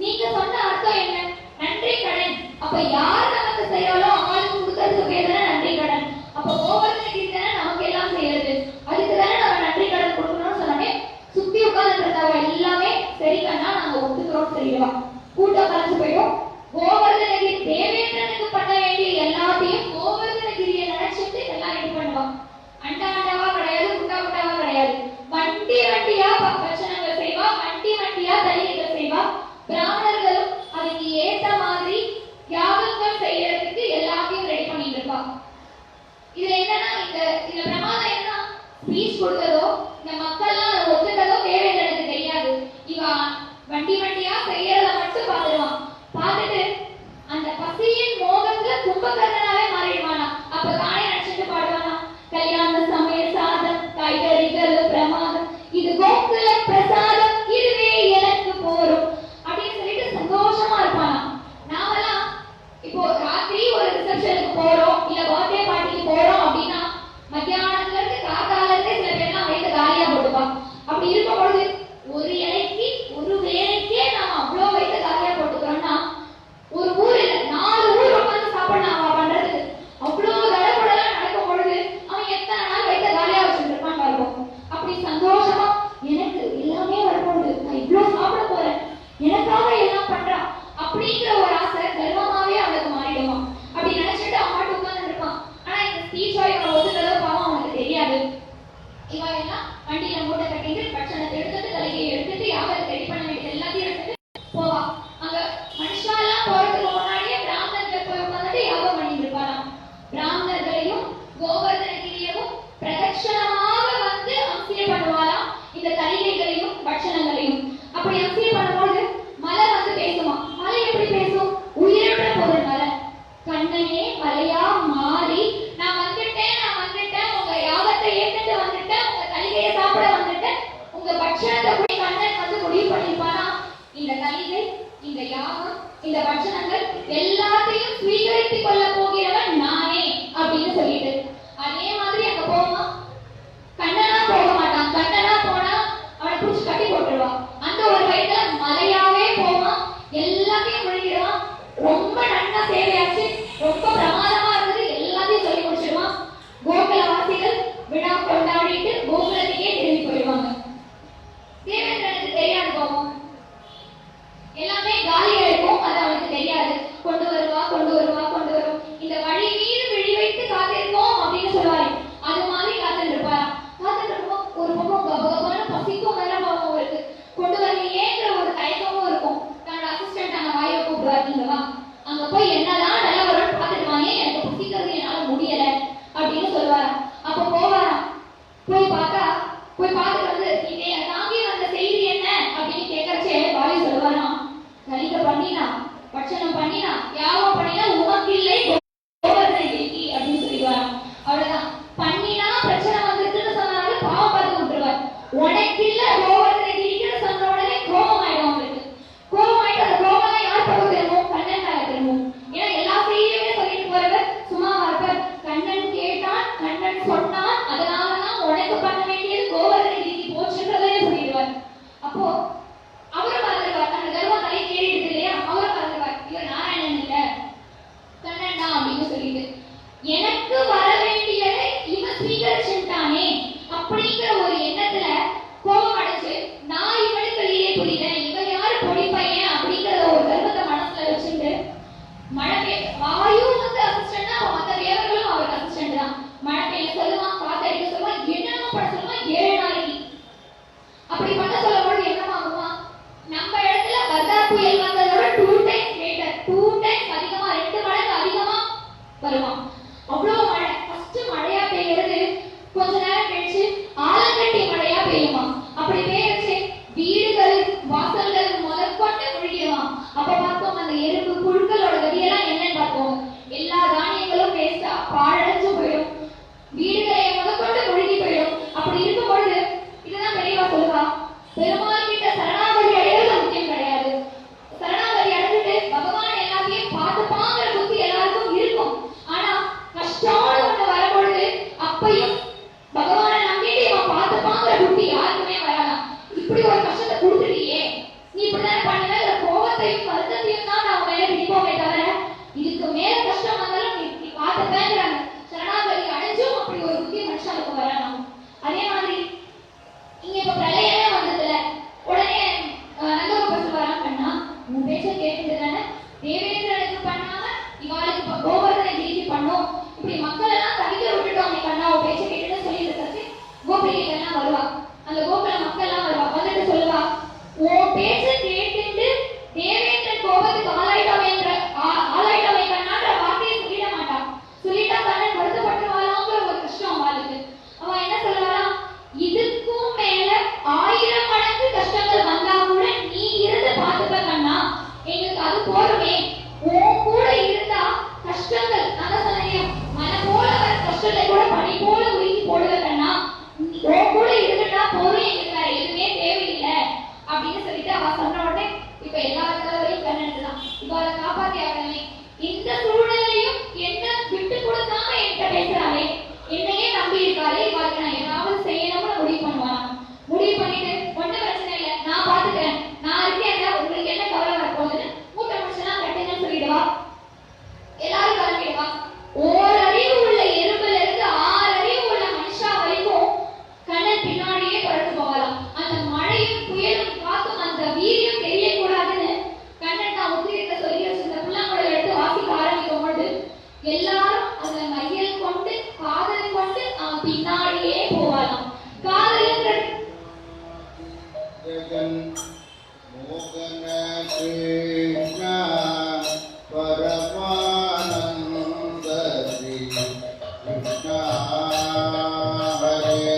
நீங்க சொன்ன அர்த்தம் என்ன? நன்றி கடன். அப்ப யார் நமக்கு செய்யறோம் அவங்களுக்கு கொடுக்கறதுக்கு பேர் தானே நன்றி கடன். அப்ப கோவர்தனகிரி தானே நமக்கு எல்லாம் செய்யறது, அதுக்கு தானே நம்ம நன்றி கடன் கொடுக்கணும்னு சொன்னாலே சுத்தி உட்கார்ந்து இருந்தவங்க எல்லாமே சரி கண்ணா நாங்க ஒத்துக்கிறோம் சொல்லிடுவா. கூட்டம் கலைஞ்சு போயிடும். கோவர்தனகிரி தேவேந்திரனுக்கு பண்ண வேண்டிய எல்லாத்தையும் கோவர்தனகிரியை நினைச்சிட்டு எல்லாம் ரெடி பண்ணுவான். அண்டா அண்டாவா கிடையாது, குண்டா குண்டாவா கிடையாது. வண்டி வண்டியா பட்சணங்கள் செய்வா, வண்டி வண்டியா தலிகைகள் செய்வா. பிராமணர்களும் அதுக்கு ஏத்த மாதிரி யாகங்கள் செய்யறதுக்கு எல்லாத்தையும் ரெடி பண்ணிட்டு இருப்பா. இதுல என்னன்னா இந்த பிரமாதம் என்ன, ஸ்பீச் கொடுத்ததோ இந்த மக்கள்லாம் அதை ஒத்துட்டதோ தேவேந்திரனுக்கு தெரியாது. இவன் வண்டி வண்டியா செய்யறத மட்டும் பார்த்துடுவான். பார்த்துட்டு அந்த பசியின் மோகத்துல கும்பகர்ணனாவே மாறிடுவானா. அப்ப தானே நினைச்சிட்டு பாடுவானா, கல்யாண சமய சாதம் காய்கறிகள் பிரமாதம் இது கோகுல பிரசாதம் இதுவே எனக்கு போரும் அப்படின்னு சொல்லிட்டு சந்தோஷமா இருப்பானா. நாமெல்லாம் இப்போ ராத்திரி ஒரு ரிசப்ஷனுக்கு போறோம் இல்ல பர்த்டே பார்ட்டிக்கு போறோம் அப்படின்னா மத்தியானத்துல இருந்து காத்தால இருந்து சில பேர்லாம் வயிற்று காலியா போட்டுப்பான். அப்படி இருக்கும் பொழுது ஒரு இலைக்கு ஒரு வேலைக்கே நாம அவ்வளோ வயிற்று காலியா போட்டுக்கிறோம்னா ஒரு ஊர் இல்ல 4 ஊர் உட்காந்து சாப்பிடணும் அவன் பண்றதுக்கு. அவ்வளோ தடப்படலாம் நடக்கும் பொழுது அவன் எத்தனை நாள் வயிற்று காலியா வச்சுட்டு இருப்பான்னு பார்ப்போம். அப்படி சந்தோஷமா எனக்கு எல்லாமே வரும்பொழுது நான் இவ்வளவு சாப்பிட போறேன், எனக்காக எல்லாம் பண்றான் அப்படிங்கிற ஒரு ஆசை கர்வமாவே அவனுக்கு மாறிடுவான். அப்படி நினைச்சிட்டு அவன் மட்டும் உட்கார்ந்து இருப்பான். ஆனா இந்த ஸ்பீச் இவன் ஒதுக்கிறதோ பாவம் அவனுக்கு தெரியாது. இவன் எல்லாம் வண்டியில மூட்டை கட்டிட்டு பட்சணத்தை எடுத்துட்டு தலையை எடுத்துட்டு யாருக்கு ரெடி பண்ண வேண்டியது எல்லாத்தையும் எடுத்துட்டு போவா. அங்க மனுஷா எல்லாம் போறதுக்கு முன்னாடியே பிராமணர்கள் போய் உட்காந்துட்டு யாகம் பண்ணிட்டு இருப்பாராம். பிராமணர்களையும் கோவர்தனகிரியவும் பிரதட்சணமாக வந்து அம்சியம் பண்ணுவாராம் இந்த தலிகைகளையும் பட்சணங்களையும். அப்படி அம்சியம் பண்ணும்போது மலை வந்து பேசுமா. மலை எப்படி பேசும்? உயிரோட பொருள் மலை. கண்ணனே மலையா மாறி நான் வந்துட்டேன் உங்க யாகத்தை ஏத்துட்டு வந்துட்டேன், உங்க தலிகையை சாப்பிட வந்துட்டேன், உங்க பட்சணத்தை போய் கண்ணன் வந்து முடிவு பண்ணிருப்பானா, இந்த தலிகை இந்த யாகம் இந்த பட்சணங்கள் எல்லாத்தையும் ஸ்வீகரித்துக் கொள்ள போகிறவன் நானே அப்படின்னு சொல்லிட்டு அதே மாதிரி அங்க போமா. கண்ணனா போக மாட்டான். கண்ணனா போனா அவனை புடிச்சு கட்டி போட்டுருவான். அந்த ஒரு வயதுல மலையாவே போவான், எல்லாத்தையும் முழுகிடுவான். ரொம்ப நன்னா சேவையாச்சு, ரொம்ப பிரமாதமா இருந்தது, எல்லாத்தையும் சொல்லி முடிச்சிடுவான். கோகுல வாசிகள் விழா கொண்டாடிட்டு கோகுலத்துக்கே திரும்பி போயிடுவாங்க. தேவேந்திரனுக்கு தெரியாது போவோம், எல்லாமே காலியா இருக்கும், அது அவனுக்கு தெரியாது. கொண்டு வருவா இந்த வழி மீது விழி வைத்து காத்திருக்கோம் அப்படின்னு சொல்லுவாரு. அது மாதிரி காத்துட்டு இருப்பாராம். காத்துட்டு இருக்கும் ஒரு பக்கம் கபகபான பசிக்கும் வேற பாவம் இருக்கு, கொண்டு வரலையேங்கிற ஒரு தயக்கமும் இருக்கும். தன்னோட அசிஸ்டன்ட் அங்க வாயை கூப்பிடுவாருங்களா, அங்க போய் என்னதான் நல்ல வரும்னு பார்த்துட்டு வாங்க, எனக்கு பசிக்கிறது என்னால முடியல அப்படின்னு சொல்லுவாராம். அப்ப போவாராம். போய் பார்த்துட்டு வந்து நீங்க தாங்கி வந்த செய்தி என்ன அப்படின்னு கேட்கறச்சே வாயு சொல்லுவாராம், கலிக்க பண்ணினா பட்சணம் பண்ணினா யாவும் பண்ணினா உமக்கு இல்லை கோவர்தனகிரிக்கு அப்படின்னு சொல்லிடுவாராம். அவ்வளவுதான். பண்ணினா பிரச்சனை வந்துருக்குன்னு சொன்னாலும் பாவம் பார்த்து விட்டுருவார். உனக்கு இல்ல கோவர்தனகிரிக்குன்னு சொன்ன உடனே கோபம் ஆயிடும் அவங்களுக்கு. கோபம் ஆயிட்டு அந்த கோபம் யார் பக்கம் திரும்பும்? கண்ணன் மேல திரும்பும். ஏன்னா எல்லா செய்தியுமே சொல்லிட்டு போறவர் சும்மாவா இருப்பார். கண்ணன் கேட்டான், கண்ணன் சொன்னான், அதனாலதான் உனக்கு பண்ண வேண்டியது கோவர்தனகிரிக்கு போச்சுன்றதே சொல்லிடுவார். அப்போ அவரும் மறந்துடுவார். அந்த கர்வம் தலை கேறிடுது இல்லையா, அவரும் மறந்துடுவார். இவர் நாராயணன் இல்ல கண்ணன் தான் அப்படின்னு சொல்லிட்டு எனக்கு வர வேண்டியதை இவன் ஸ்வீகரிச்சுட்டானே அப்படிங்கிற ஒரு எண்ணத்துல கோபம் அடைச்சு நான் இவனுக்கு வெளியே புரியுதேன், இவன் யாரு பொடி பையன் அப்படிங்கிற ஒரு கர்வத்தை மனசுல வச்சுட்டு மழை வாயு வந்து அசிஸ்டன்ட் தான், மற்ற தேவர்களும் அவருக்கு அசிஸ்டன்ட் தான். மழை பெய்ய சொல்லுவான், காத்தடிக்க சொல்லுவான், என்னென்ன பண்ண சொல்லுவான் 7 நாளைக்கு. அப்படி பண்ண சொல்லும்போது என்னமாகும்? கோபிகைகள்லாம் வருவா. அந்த கோகுல மக்கள்லாம் வருவா. வந்துட்டு சொல்லுவா, உன் பேச்ச கேட்டுட்டு தேவேந்திரன் கோபத்துக்கு ஆளாயிட்டவை கண்ணான்ற வார்த்தையை சொல்லிட மாட்டான். சொல்லிட்டா கண்ணன் வருத்தப்பட்டுருவாளாங்கிற ஒரு கஷ்டம் அவளுக்கு. அவன் என்ன சொல்லுவாளா, இதுக்கும் மேல 1000 மடங்கு கஷ்டங்கள் வந்தா கூட நீ இருந்து பார்த்துக்க கண்ணா, எங்களுக்கு அது போதுமே. உன் கூட இருந்தா கஷ்டங்கள் நான் சொன்னேன், மன போல வர கஷ்டத்தை கூட பனி போல உருகி போடுவ கண்ணா, உன் கூட இருந்துட்டா போதும், எங்களுக்கு வேற எதுவுமே தேவையில்லை அப்படின்னு சொல்லிட்டு அவ சொன்ன உடனே இப்ப எல்லா தலைவரையும் கண்ணன் தான். இப்ப அதை காப்பாத்தி ஆகணுமே. இந்த சூழ்நிலையும் என்ன விட்டு கொடுக்காம என்கிட்ட பேசுறாளே, என்னையே நம்பி இருக்காளே, இவாளுக்கு நான் ஏதாவது செய்யணும்னு முடிவு பண்ணுவானா. முடிவு பண்ணிட்டு ஒன்றும் பிரச்சனை இல்லை, நான் பாத்துக்கிறேன், நான் இருக்கேன், உங்களுக்கு என்ன கவலை வரப்போகுதுன்னு மூட்டை முடிச்செல்லாம் கட்டுங்கன்னு சொல்லிடுவா. எல்லாரும் கிளம்பிடுவா. ஓரறிவு உள்ள எறும்புல இருந்து 6 அறிவு உள்ள மனுஷா வரைக்கும் கண்ணன் பின்னாடியே தொடர்ந்து போகலாம். அந்த மழையும் புயலும் காத்தும் அந்த வீரியம் தெரியக்கூடாதுன்னு கண்ணன் தான் உத்திரிக்க சொல்லி வச்சிருந்த புல்லாங்குழல் எடுத்து வாசிக்க ஆரம்பிக்கும் பொழுது எல்லாரும் அந்த மையல் கொண்டு காதல் கொண்டு அவன் பின்னாடியே போகலாம். காதலுங்கிறது மோகன கிருஷ்ணா பரமானந்த ஸ்ரீ கிருஷ்ணா ஹரே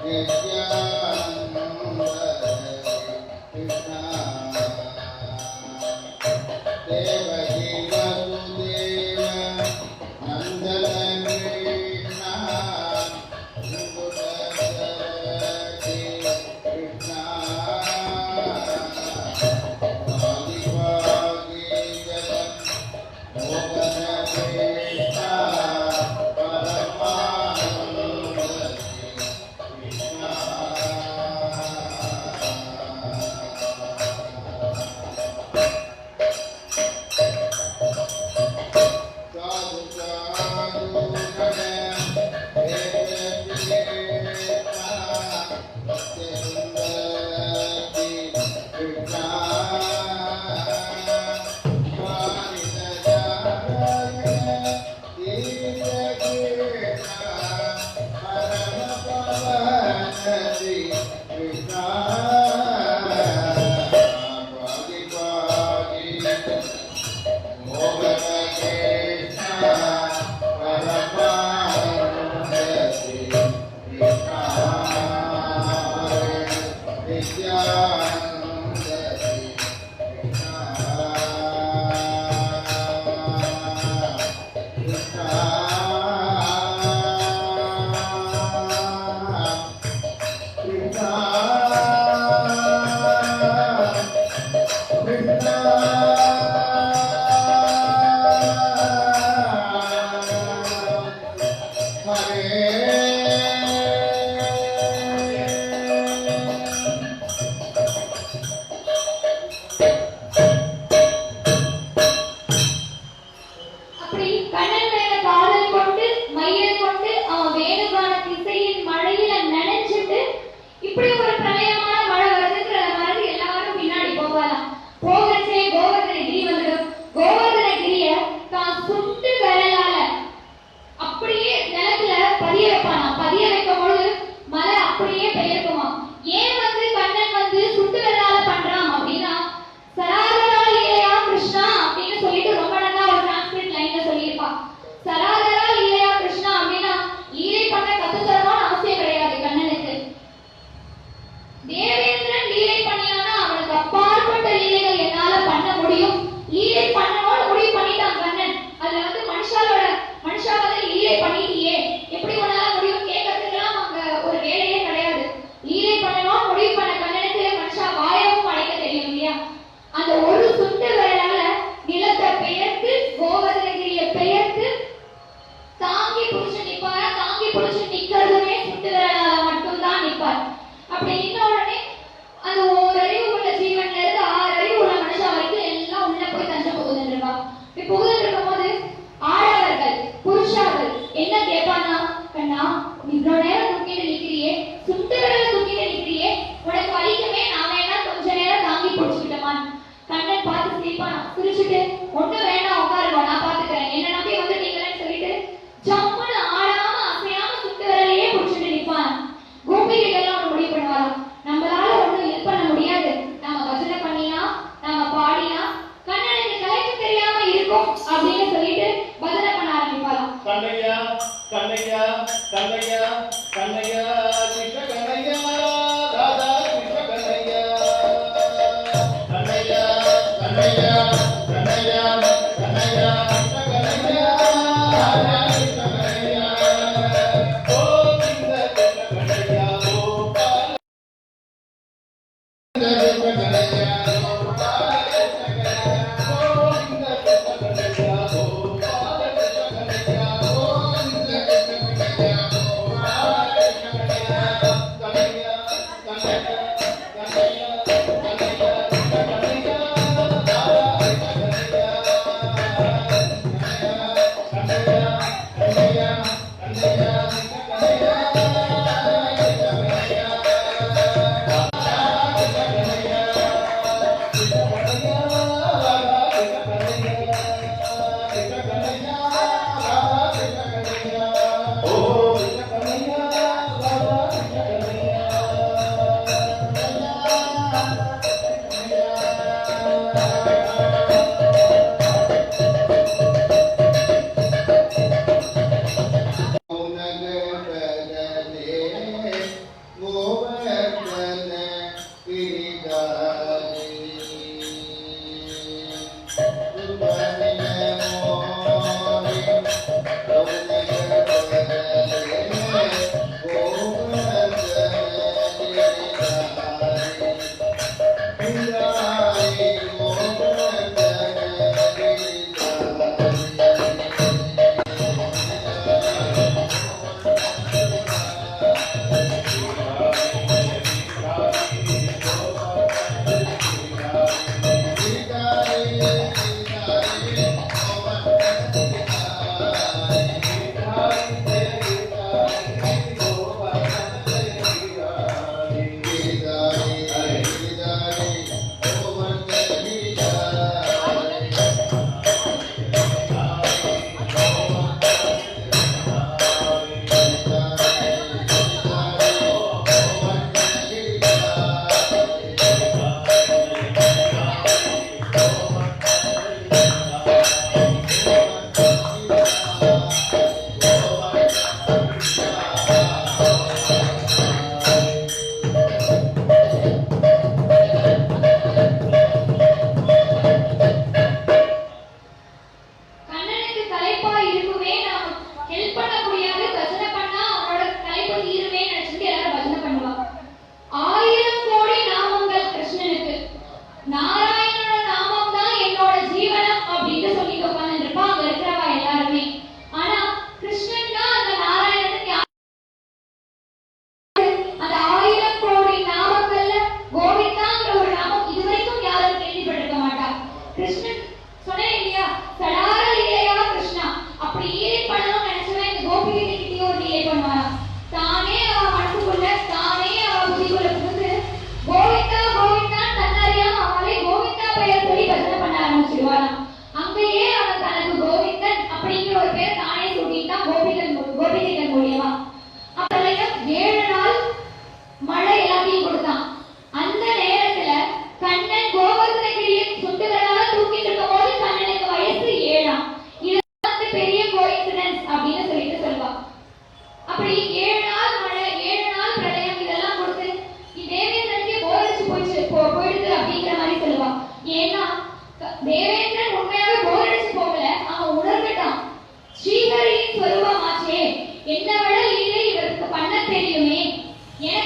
நித்யானந்த கிருஷ்ணா தேவகி வசுதேவ நந்தன கிருஷ்ணா கிருஷ்ணா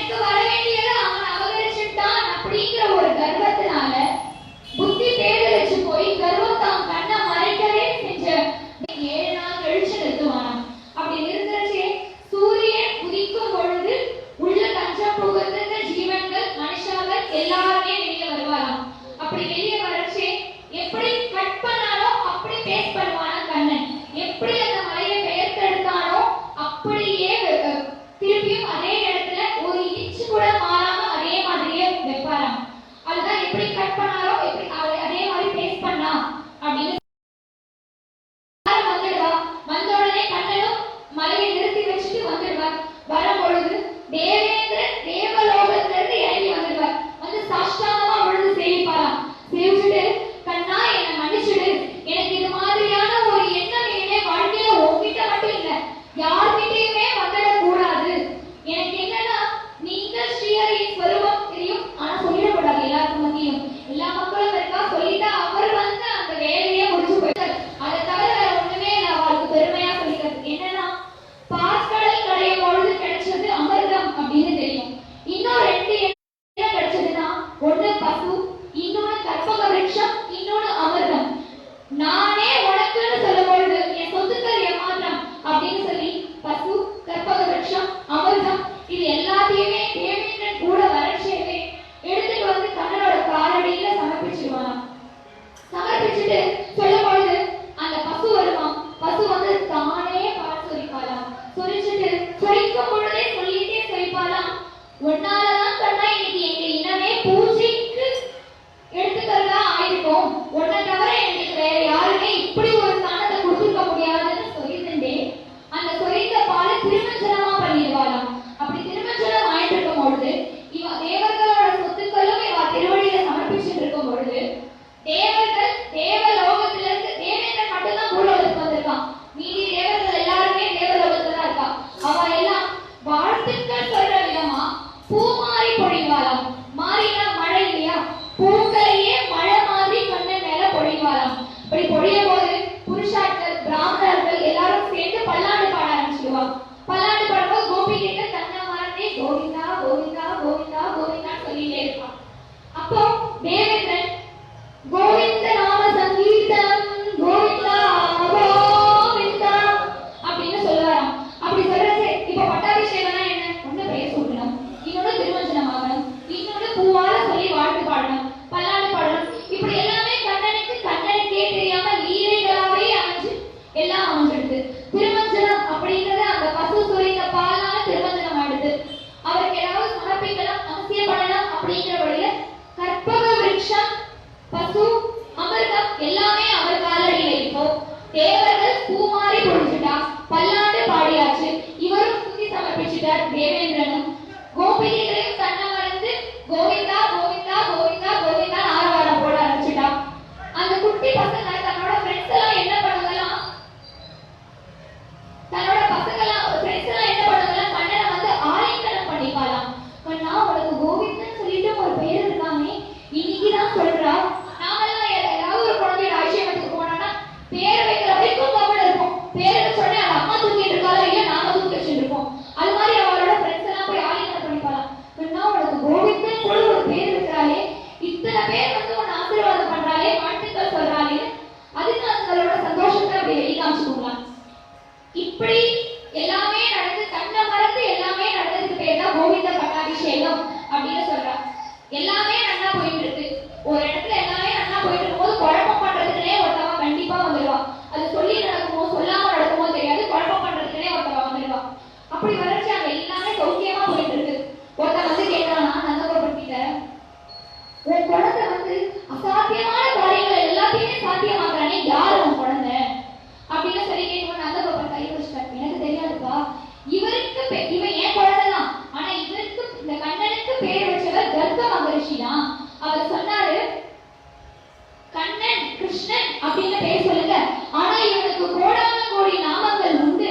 எனக்கு வர வேண்டியதை அவன் அபகரிச்சுட்டான் அப்படிங்கிற ஒரு கர்வத்தினால புத்தி பேதலிச்சு போய் கர்வம் தான் கண்ணை மறைக்கவே செஞ்ச 7 நாள் கழிச்சு நிறுத்துவானாம். அப்படி நிறுத்துறச்சே சூரியன் உதிக்கும் பொழுது உள்ள தஞ்சம் புகுந்த ஜீவன்கள் மனுஷாக்கள் எல்லாருமே வெளியே வருவாராம். அப்படி வெளியே வரச்சே எப்படி கட் பண்ணாலோ அப்படி பேஸ் பண்ணுவானா கண்ணன். எப்படி அந்த மலையை பெயர்த்தெடுத்தானோ அப்படியே திருப்பியும் அதே இடத்துல ஒரு இன்ச்சு கூட மாறாம அதே மாதிரியே வைப்பாராம். அதுதான் எப்படி கட் பண்ணாலோ எப்படி அதே மாதிரி பேஸ் பண்ணலாம் அப்படின்னு வந்துடுவா. வந்த உடனே கண்ணனும் மலையை நிறுத்தி வச்சுட்டு வந்துடுவார். வரும்பொழுது தேவேந்திரன் தேவலோகத்திலிருந்து இறங்கி வந்துடுவார். வந்து சாஷ்டாங்கமா விழுந்து சேவிப்பாராம். சேவிச்சுட்டு கண்ணா என்னை மன்னிச்சுடு, எனக்கு இது மாதிரியான ஒரு எண்ணம் இனிமே வாழ்க்கையில உங்ககிட்ட மட்டும் இல்ல யார்கிட்டயுமே வந்துடக்கூடாது. எனக்கு என்னன்னா நீங்க ஸ்ரீஹரியின் ஸ்வரூபம் தெரியும், ஆனா சொல்லிடக்கூடாது எல்லாருக்கும் மத்தியும். எல்லா மக்களும் இருக்கா சொல்லிட்டா அவர் வந்து அந்த வேலையே முடிச்சு போயிட்டார். அதை தவிர வேற ஒண்ணுமே இல்லை அவளுக்கு பெருமையா சொல்லிக்கிறது. என்னன்னா பாற்கடல் கடையும் பொழுது கிடைச்சது அமிர்தம் அப்படின்னு தெரியும். இன்னும் 2 என்ன கிடைச்சதுன்னா ஒண்ணு பசு, இன்னொன்னு கற்பக விருட்சம், இன்னொன்னு அமிர்தம். நானே உனக்குன்னு சொல்லும் பொழுது என் சொத்துக்கள் ஏமாற்றம் அப்படின்னு சொல்லி பசு, கற்பக விருட்சம், அமிர்தம் இது எல்லாத்தையுமே தேவேந்திரன் கூட வரச்சேவே எடுத்துட்டு வந்து கண்ணனோட காலடியில சமர்ப்பிச்சிருவானாம். சமர்ப்பிச்சுட்டு சொல்லும் பொழுது அந்த பசு வருவான். பசு வந்து தானே பால் சொரிப்பாளாம். சொரிச்சுட்டு சொரிக்கும் பொழுதே சொல்லிட்டே சொரிப்பாளாம், உன்னாலதான் கண்ணா இன்னைக்கு எங்க இனமே பூஜைக்கு எடுத்துக்கிறதா ஆயிருக்கும். உன்னை தவிர எங்களுக்கு வேற யாருமே இப்படி ஒரு ஸ்தானத்தை கொடுத்துருக்க முடியாதுன்னு சொல்லிட்டு அந்த சொரிந்த பாலை திருமஞ்சனமா பண்ணிடுவாளாம். அப்படி திருமஞ்சனம் ஆயிட்டு இருக்கும் பொழுது இவ தேவர்களோட சொத்துக்களும் இவ திருவடியில சமர்ப்பிச்சுட்டு இருக்கும் பொழுது தேவர்கள் தேவலோகத்திலிருந்து தேவேந்திரன் மட்டும்தான் பூலோகத்துக்கு வந்திருக்கான். மீதி தேவர்கள் எல்லாருமே தேவலோகத்துல தான் இருக்கா. அவ எல்லாம் வாழ்த்துக்கள் சொல்ற விதமா பூமாரி பொழிவாளாம். மாறினா மழை இல்லையா, பூக்களையே மழை மாதிரி கண்ணன் மேல பொழிவாளாம். அப்படி பொழியும் போது புருஷாட்கள் பிராமணர்கள் எல்லாரும் சேர்ந்து பல்லாண்டு பாட ஆரம்பிச்சிடுவாங்க. பல்லாண்டு பாடும்போது கோபிகைகள் தன்னை மறந்தே கோவிந்தா கோவிந்தா கோவிந்தா கோவிந்தா சொல்லிட்டே இருப்பான். அப்போ தேவேந்திரன் கோவிந்த நாம சங்கீதம் கோவிந்தா கோவிந்தா அப்படின்னு சொல்லுவாராம். அப்படி சொல்றது இப்ப பட்டாபிஷேகம்னா என்ன, ஒண்ணு பெயர் சொல்லணும், இன்னொன்னு திருமஞ்சனம் ஆகணும், இன்னொன்னு பூவால சொல்லி வாழ்த்து பாடணும், பல்லாண்டு பாடணும். இப்படி எல்லாமே கண்ணனுக்கே தெரியாம லீலைகளாவே அமைஞ்சு எல்லாம் அமைஞ்சிடுது. திருமஞ்சனம் அப்படிங்கறது அந்த பசு சொரிந்த பாலான திருமஞ்சனம் ஆயிடுது. அவருக்கு ஏதாவது சமர்ப்பிக்கலாம் அவசியப்படலாம் அப்படிங்கிற வழியில கற்பக விருட்சம், பசு, அமிர்தம் எல்லாமே அவர் காலடியில இப்போ தேவர்கள் பூமாரி பொழிஞ்சுட்டா, பல்லாண்டு பாடியாச்சு, இவரும் சுத்தி சமர்ப்பிச்சுட்டார் தேவேந்திரனும். கோபிகைகளையும் தன்னை மறந்து கோவிந்தா கோவிந்தா கோவிந்தா கோவிந்தா ஆரவாரம் போட ஆரம்பிச்சுட்டா. அந்த குட்டி பசங்க தன்னோட ஃப்ரெண்ட்ஸ் எல்லாம் என்ன பண்ணுங்கலாம், தன்னோட பசங்கெல்லாம் ஃப்ரெண்ட்ஸ் எல்லாம் என்ன பண்ணுங்கலாம் கண்ணனை வந்து ஆலிங்கனம் பண்ணிப்பாலாம். கண்ணா உனக்கு கோவிந்தன் சொல்லிட்டு ஒரு பெயர் இருக்காமே இன்னைக்குதான் சொல்றா. நாமெல்லாம் ஏதாவது ஒரு குழந்தையோட ஆசிரியத்துக்கு போனோம்னா பேர் வைக்கிற வரைக்கும் கவலை இருக்கும். பேரை சொன்னே அது அம்மா தூக்கிட்டு இருக்காளோ இல்ல நாம தூக்கி வச்சுட்டு இருப்போம். அது மாதிரி அவளோட ஃப்ரெண்ட்ஸ் எல்லாம் போய் ஆலிங்கனம் பண்ணிப்பாலாம். கண்ணா உனக்கு கோவிந்தன் கூட ஒரு பேர் இருக்கிறாளே, இத்தனை பேர் வந்து உன்னை ஆசீர்வாதம் பண்றாளே, வாழ்த்துக்கள் சொல்றாளே, அதுக்கு அவங்களோட சந்தோஷத்தை அப்படி வெளிக்காமிச்சுக்கலாம். இப்படி எல்லாமே நடந்து தன்னை மறந்து எல்லாமே நடந்ததுக்கு பேர் தான் கோவிந்த பட்டாபிஷேகம் அப்படின்னு சொல்றா. எல்லாமே நல்லா போயிட்டு இருக்கு. ஒரு இடத்துல எல்லாமே நல்லா போயிட்டு இருக்கும்போது குழப்பம் பண்றதுக்குனே ஒருத்தவா கண்டிப்பா வந்துடுவா. அது சொல்லி நடக்குமோ சொல்லாம நடக்குமோ தெரியாது, குழப்பம் பண்றதுக்குனே ஒருத்தவா வந்துடுவா. அப்படி வரைச்சு அங்க எல்லாமே சௌக்கியமா போயிட்டு இருக்கு. ஒருத்தன் வந்து கேட்கறானா நந்தகோபுரத்திட்ட, உன் குழந்தை வந்து அசாத்தியமான காரியங்கள் எல்லாத்தையுமே சாத்தியமாக்குறானே, யாரு உன் குழந்தை அப்படின்னு சொல்லி கேட்கும். நந்தகோபுரம் கை வச்சுட்டார், எனக்கு தெரியாதுப்பா, இவருக்கு இவன் ஏன் குழந்தைதான், ஆனா இவருக்கு இந்த கண்ணனுக்கு பேர் வச்சவர் கர்ப்ப மகரிஷி தான். அவர் சொன்னாரு கண்ணன் கிருஷ்ணன் அப்படின்னு பேர் சொல்லுங்க, ஆனா இவனுக்கு கோடான கோடி நாமங்கள் உண்டு,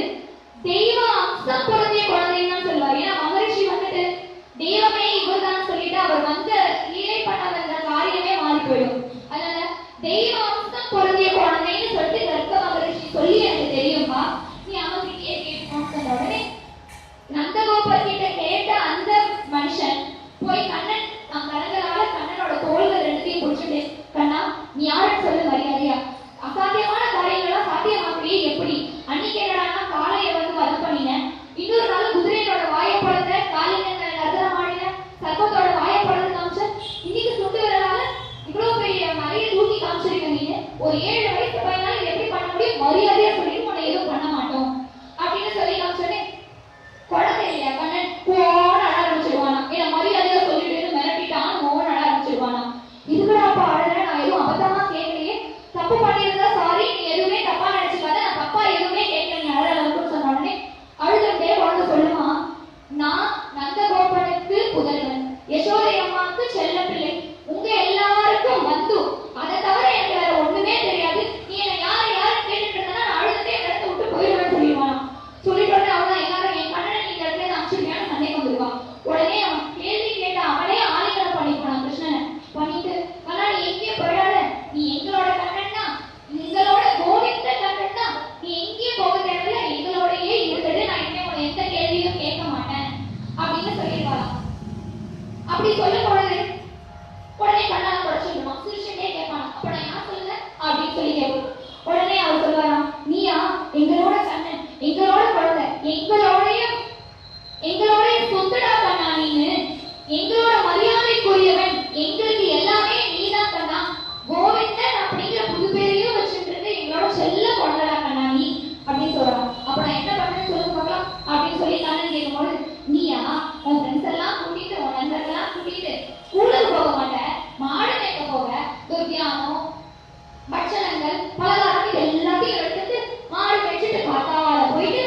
தெய்வ அம்சம் பொருந்திய குழந்தைன்னு தான் சொல்லுவார். ஏன்னா மகரிஷி வந்துட்டு தெய்வமே இவர்தான் சொல்லிட்டு அவர் வந்த லீலை பண்ண வந்த காரியமே மாறி போயிடும். அதனால தெய்வ அம்சம் பொருந்திய குழந்தைன்னு சொல்லிட்டு கர்ப்ப மகரிஷி சொல்லி எனக்கு தெரியும்பா, நீ அவங்கிட்டே கேட்கணும்னு சொன்ன உடனே நந்தகோபர் கிட்ட கேட்ட அந்த மனுஷன் அப்படி சொல்லும் பொழுது உடனே கண்ணால குறைச்சிடுமா, சிரிச்சுட்டே கேட்பானா, அப்ப நான் யார் சொல்லுங்க அப்படின்னு சொல்லி கேட்போம். உடனே அவர் சொல்லுவாராம், நீயா எங்களோட கண்ணன், எங்களோட குழந்தை, எங்களுடைய சொத்துடா கண்ணா, நீனு எங்களோட மரியாதைக்குரியவன், எங்களுக்கு எல்லாமே நீதான் கண்ணா, கோவிந்தன் அப்படிங்கிற புது பேரையும் வச்சுட்டு இருக்கு, எங்களோட செல்ல குழந்தைடா கண்ணா நீ அப்படின்னு சொல்றான். அப்ப நான் என்ன பண்றேன்னு சொல்லுங்க பார்க்கலாம் அப்படின்னு சொல்லி கண்ணன் கேட்கும்போது, நீயா உன் ஃப்ரெண்ட்ஸ் எல்லாம் கூட்டிட்டு, உன் நண்பர்கள்லாம் கூட்டிட்டு ஸ்கூலுக்கு போக மாட்டேன், மாடு மேய்க்க போக, துர்த்தியானம், பட்சணங்கள், பலகாரம் இது எல்லாத்தையும் எடுத்துட்டு மாடு மேய்ச்சிட்டு காத்தால போயிட்டு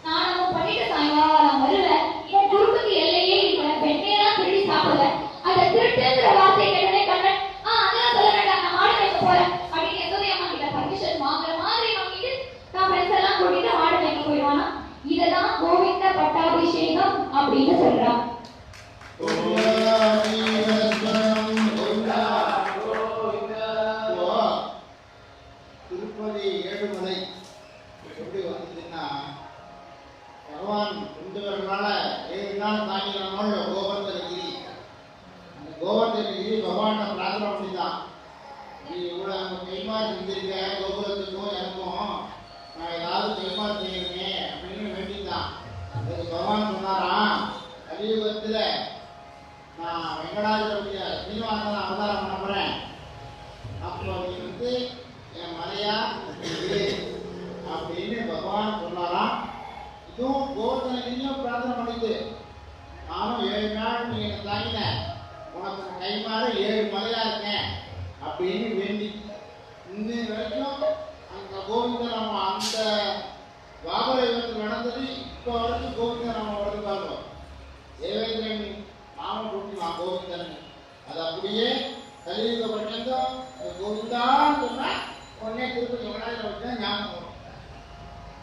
நானும் பண்ணிட்டு சாயங்காலம் வருவேன். என் குறும்புக்கு எல்லையே இல்லை, பெண்ணையெல்லாம் திருடி சாப்பிடுவேன். அந்த திருட்டுங்கிற வார்த்தை கேட்டனே கண்ணன், அதெல்லாம் சொல்ல வேண்டாம், நான் மாடு மேய்க்க போறேன் அப்படின்னு எதுவுமே அம்மா கிட்ட பர்மிஷன் வாங்குற மாதிரி வாங்கிட்டு நான் ஃப்ரெண்ட்ஸ் எல்லாம் கூட்டிட்டு மாடு மேய்க்க போயிடுவானா. இததான் கோவிந்த பட்டாபிஷேகம் அப்படின்னு சொல்றான். திருப்பதி ஏழுமலை எப்படி வந்ததுன்னா, பகவான் குந்தவர்களால 7 நாள் தாங்கினால கோவர்தனகிரி. அந்த கோவர்தனகிரி பகவான பிரார்த்தனை பண்ணிதான், நீ இவ்வளவு நம்ம கைமாறு செஞ்சிருக்க கோபுரத்துக்கும் எனக்கும், நான் ஏதாவது கைமாறு செய்யணுமே அப்படின்னு வேண்டிதான். அதுக்கு பகவான் சொன்னாராம், கலியுகத்துல நான் வெங்கடாஜலபதிய சீனிவாசன் அவதாரம் பண்ண போறேன், அப்போ நீ என் மலையா இரு அப்படின்னு பகவான் சொன்னாராம். இதுவும் கோவர்தனகிரியும் பிரார்த்தனை பண்ணிட்டு, நானும் 7 நாள் நீ என்னை தாங்கின, உனக்கு கைமாறு 7 மலையா இருக்கேன் அப்படின்னு வேண்டி இன்ன வரைக்கும் அந்த கோவிந்தராம அந்த வாபர யுகத்தில் நடந்தது இப்போ வரைக்கும் கோவிந்தராம வருதுக்காங்க. தேவேந்திரன் நாமம் கூட்டினான் கோவிந்தன், அது அப்படியே கலியுக பட்டந்தம் கோவிந்தான்னு சொன்னா உடனே திருப்பதி வெங்கடாஜல வச்சா ஞாபகம் வரும்.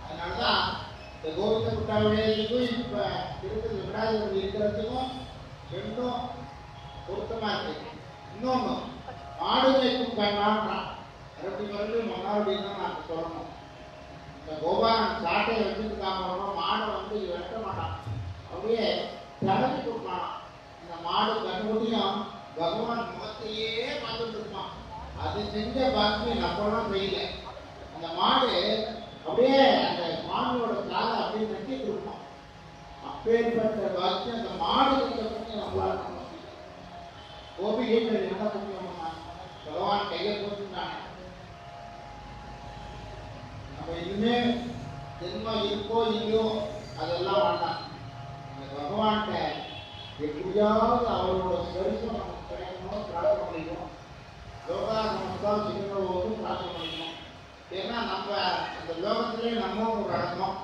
அதனாலதான் இந்த கோவிந்த புட்டாவுடையதுக்கும் இப்ப திருப்பதி வெங்கடாஜல இருக்கிறதுக்கும் ரெண்டும் பொருத்தமா இருக்கு. இன்னொன்னு மாடு மேய்க்கும் கண்ணான்றான், மறுபடியும் மன்னாருடைய நான் சொல்லணும். இந்த கோபாலன் சாட்டையை வச்சுட்டு காமணும், மாடை வந்து வெட்ட மாட்டான், அப்படியே தடவி கொடுப்பான். இந்த மாடு கண்ணுடியும் பகவான் முகத்தையே பார்த்துட்டு இருப்பான். அது செஞ்ச பாக்கியம் நம்மளும் செய்யல. அந்த மாடு அப்படியே அந்த மானோட காலை அப்படியே நட்டி கொடுப்போம். அப்பேற்பட்ட பாக்கியம் அந்த மாடு செஞ்ச பண்ணி நம்மளால கோபிகை என்ன புண்ணியம்னா பகவான் கையை போட்டுட்டாங்க. நம்ம இனிமே ஜென்மம் இருக்கோ இல்லையோ அதெல்லாம் வேண்டாம், அந்த பகவான்கிட்ட எப்படியாவது அவரோட ஸ்பரிசம் நமக்கு கிடைக்கணும் பிரார்த்தனை பண்ணிக்கணும். யோகா நமஸ்காரம் செய்யறவங்களும் பிரார்த்தனை பண்ணிக்கணும். ஏன்னா நம்ம அந்த லோகத்திலே நம்ம ஒரு அடக்கம்.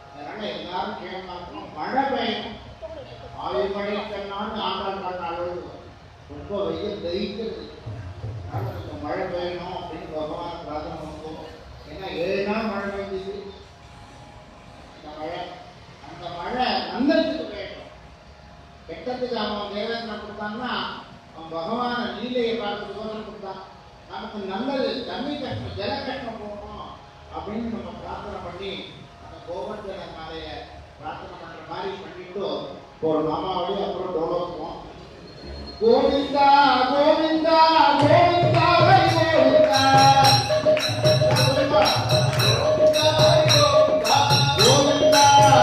அதனால எல்லாரும் கேட்கணும், மழை பெய்யணும். ஆயுமழை கண்ணான்னு ஆண்டாள் காட்டு அளவு ரொம்ப வெயில் தரிக்கிறது. அதனால கொஞ்சம் மழை பெய்யணும் அப்படின்னு பகவான் பிரார்த்தனை பண்ணுவோம். ஏன்னா 7 நாள் மழை பெய்யுது. அந்த மழை நல்லதுக்கு வேணும், கெட்டத்துக்கு அவன் தேவேந்திரன் கொடுத்தான்னா அவன் பகவான லீலையை பார்த்து கோதனை கொடுத்தான். நமக்கு நல்லது தண்ணி கட்டணும், ஜல கட்டணம் போகணும் அப்படின்னு நம்ம பிரார்த்தனை பண்ணி அந்த கோவர்தன மாலையை பிரார்த்தனை பண்ற மாதிரி பண்ணிட்டு ஒரு மாமாவளி அப்புறம் டோலோக்குவோம். Govinda Govinda Govinda Govinda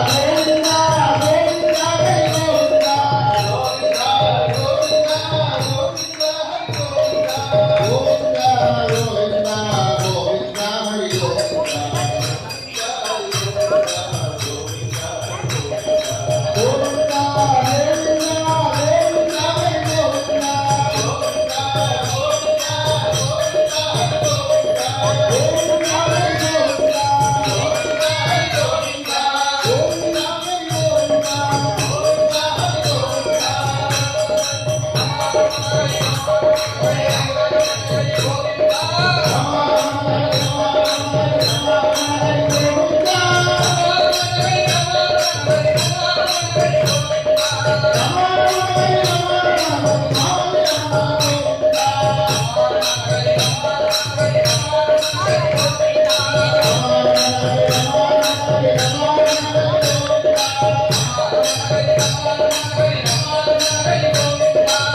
Hare Rama, Hare Rama, Rama Rama, Hare Hare.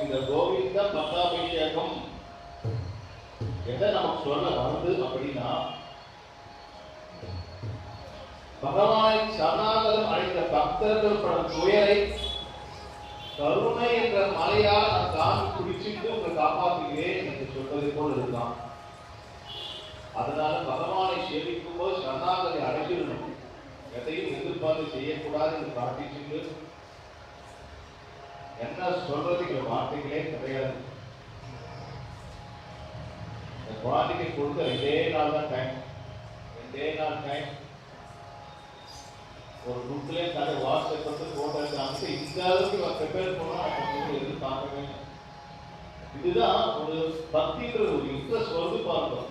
இந்த கோவிந்த பட்டாபிஷேகம் எதை நமக்கு சொல்ல வருது அப்படின்னா, பகவானை சரணாகதம் அடைந்த பக்தர்கள் படும் துயரை கருணை என்ற மலையால் நான் தாங்கி குடிச்சிட்டு உங்களை காப்பாற்றுகிறேன் என்று சொல்வதை போல் இருக்கான். அதனால பகவானை சேவிக்கும் போது சரணாகதி அடைஞ்சிடணும், எதையும் எதிர்பார்த்து செய்யக்கூடாது என்று காட்டிச்சுட்டு என்ன சொல்றதுக்கு வார்த்தைகளே கிடையாது. இந்த குழந்தைக்கு கொடுத்த 2 நாள் தான் டைம், 2 நாள் டைம். ஒரு குரூப்லேயே கதை வாட்ஸ்அப் போட்டோ எடுத்து இந்த அளவுக்கு ப்ரிப்பேர் பண்ணால் எதிர்பார்க்கவே. இதுதான் ஒரு பக்தின்ற ஒரு இன்ட்ரெஸ்ட் வருது பார்க்கணும்.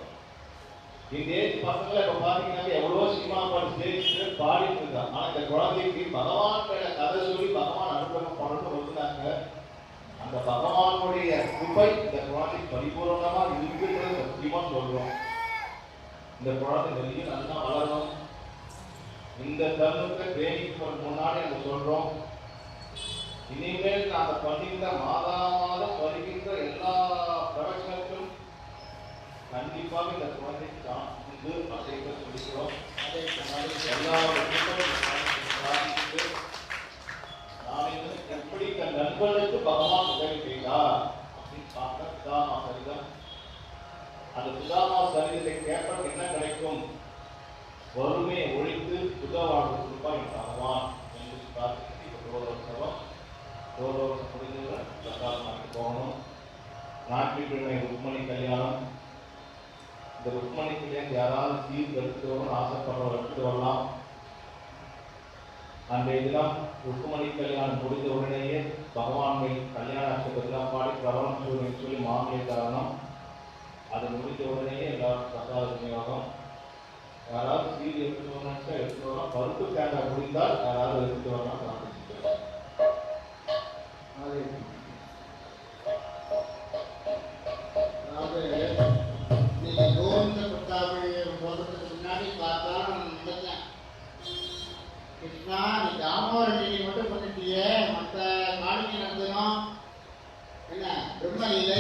இந்த ஏஜ் பசங்களை இப்ப பாத்தீங்கன்னா எவ்வளவோ சினிமா பாட்டு ஸ்டேஜ் பாடிட்டு இருக்காங்க. ஆனா இந்த குழந்தைக்கு பகவான் மேல கதை சொல்லி பகவான் அனுகிரகம் பண்ணணும்னு வருகிறாங்க. அந்த பகவானுடைய கிருபை இந்த குழந்தைக்கு பரிபூர்ணமா இருக்குன்றது சத்தியமா சொல்றோம். இந்த குழந்தை வெளியே நல்லா வளரணும். இந்த தருணத்தை ட்ரைனிங் முன்னாடி நம்ம சொல்றோம், இனிமேல் நாங்கள் பண்ணுகின்ற மாதம் வருகின்ற எல்லா ப்ரொடக்ஷனுக்கும் கண்டிப்பாக இந்த குழந்தைக்கு தான் உண்டு அப்படிங்கிற சொல்லிக்கிறோம். எப்படி தன் நண்பனுக்கு பகவான் உதவி செய்தார் அப்படின்னு பார்க்க சுதாமா சரிதம். அந்த சுதாமா சரிதத்தை கேட்பது என்ன கிடைக்கும்? வறுமையை ஒழித்து சுகவாழ்வு கொடுப்பார் பகவான் என்று பார்த்துட்டு இப்போ தோழவசம் முடிஞ்சவங்க பிரசாதமாக்கி போகணும். ஞாயிற்றுக்கிழமை ருக்மணி கல்யாணம். இந்த ருக்மணி கல்யாணம் யாராவது சீர் எடுத்து வரணும் ஆசைப்படுறவர் எடுத்து வரலாம். அன்றைய தினம் ருக்மணி கல்யாணம் முடிந்த உடனேயே பகவான்கள் கல்யாண அஷ்டகத்தெல்லாம் பாடி பிரபலம் சொல்லி மாங்கலை காரணம். அது முடிந்த உடனேயே எல்லாரும் பிரசாத விநியோகம். யாராவது சீர் எடுத்து வரணும்னா எடுத்து வரலாம். பருப்பு தேங்காய் முடிந்தால் யாராவது எடுத்து வரலாம். கிருஷ்ணா, நீ தாமோரண்டி மட்டும் பண்ணிட்டியே, மற்ற காணிக்கை நடந்ததும் என்ன பிரம்மலீலை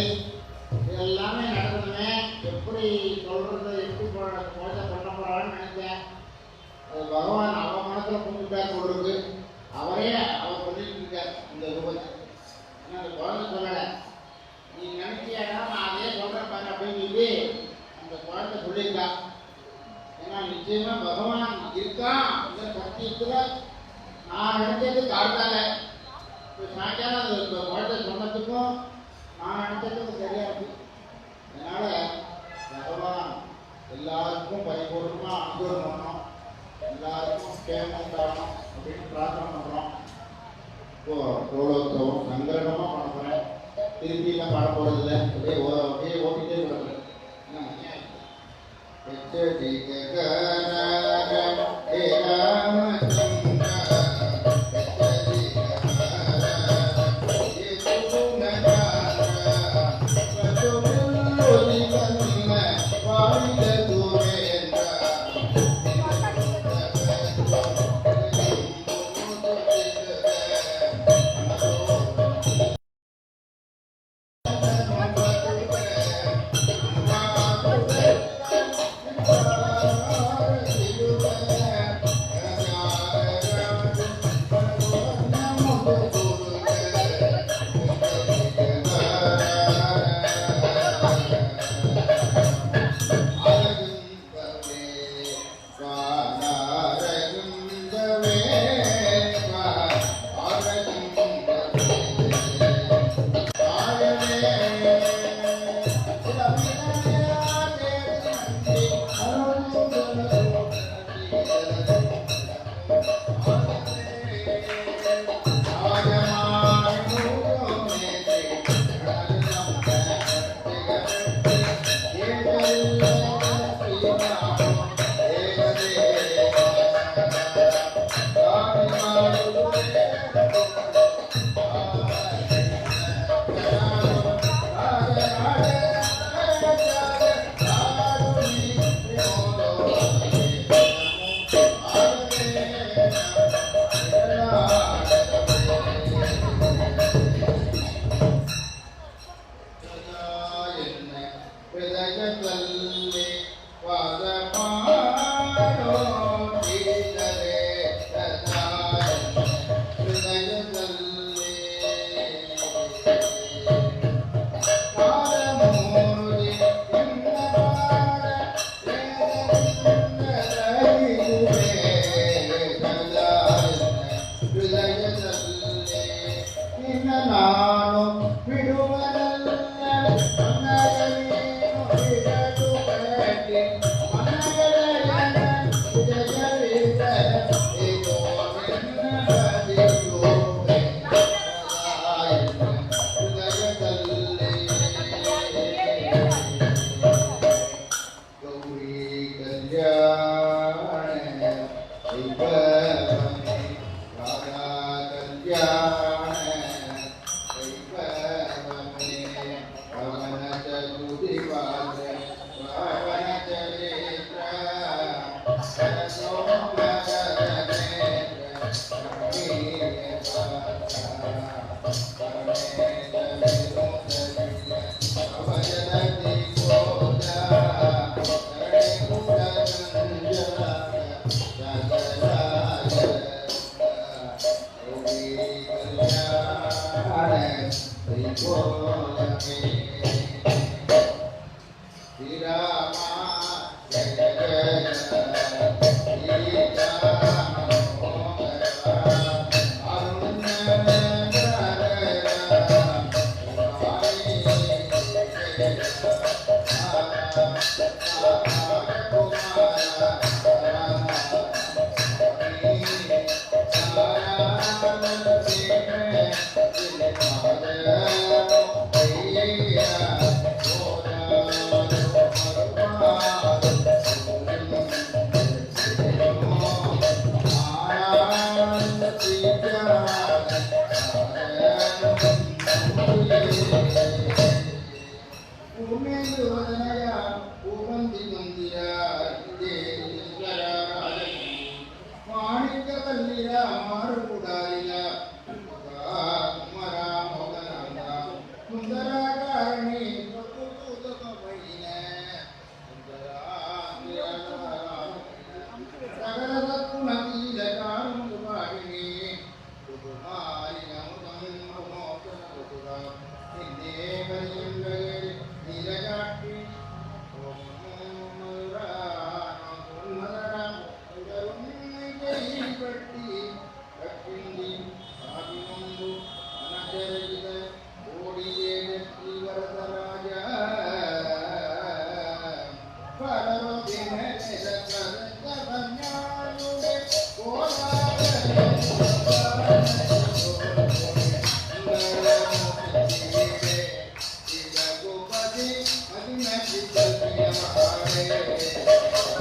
இதெல்லாமே நடக்கணுமே, எப்படி சொல்றது, எப்படி குழந்தை பண்ண போறான்னு நினைச்சேன். அது பகவான் அவன் மனசுல புரிஞ்சுட்டார் சொல்றது. அவரே அவர் பண்ணிட்டு இருக்கார் இந்த ரூபத்தை. ஏன்னா அந்த குழந்தை சொல்லலை, நீ நினைச்சியாடா நான் அதே சொல்றேன் பாரு அப்படின்னு சொல்லி அந்த குழந்தை சொல்லியிருக்கா. ஏன்னா நிச்சயமா பகவான் இருக்கான் இந்த சத்தியத்துல நான் நினைச்சது காட்டால சாயங்காலம் அந்த குழந்தை சொன்னதுக்கும் நான் நினைச்சதுக்கும் சரியா இருக்கு. அதனால பகவான் எல்லாருக்கும் பரிபூர்ணமா அனுகிரகம் பண்ணணும், எல்லாருக்கும் கேமம் உண்டாகணும் அப்படின்னு பிரார்த்தனை பண்றோம். இப்போ தோழோத்சவம் சங்கிரகமா பண்ண போறேன். திருப்பி எல்லாம் பாட போறது இல்லை, அப்படியே ஓட்டிட்டே கிடக்குறேன்.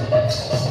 Thank you.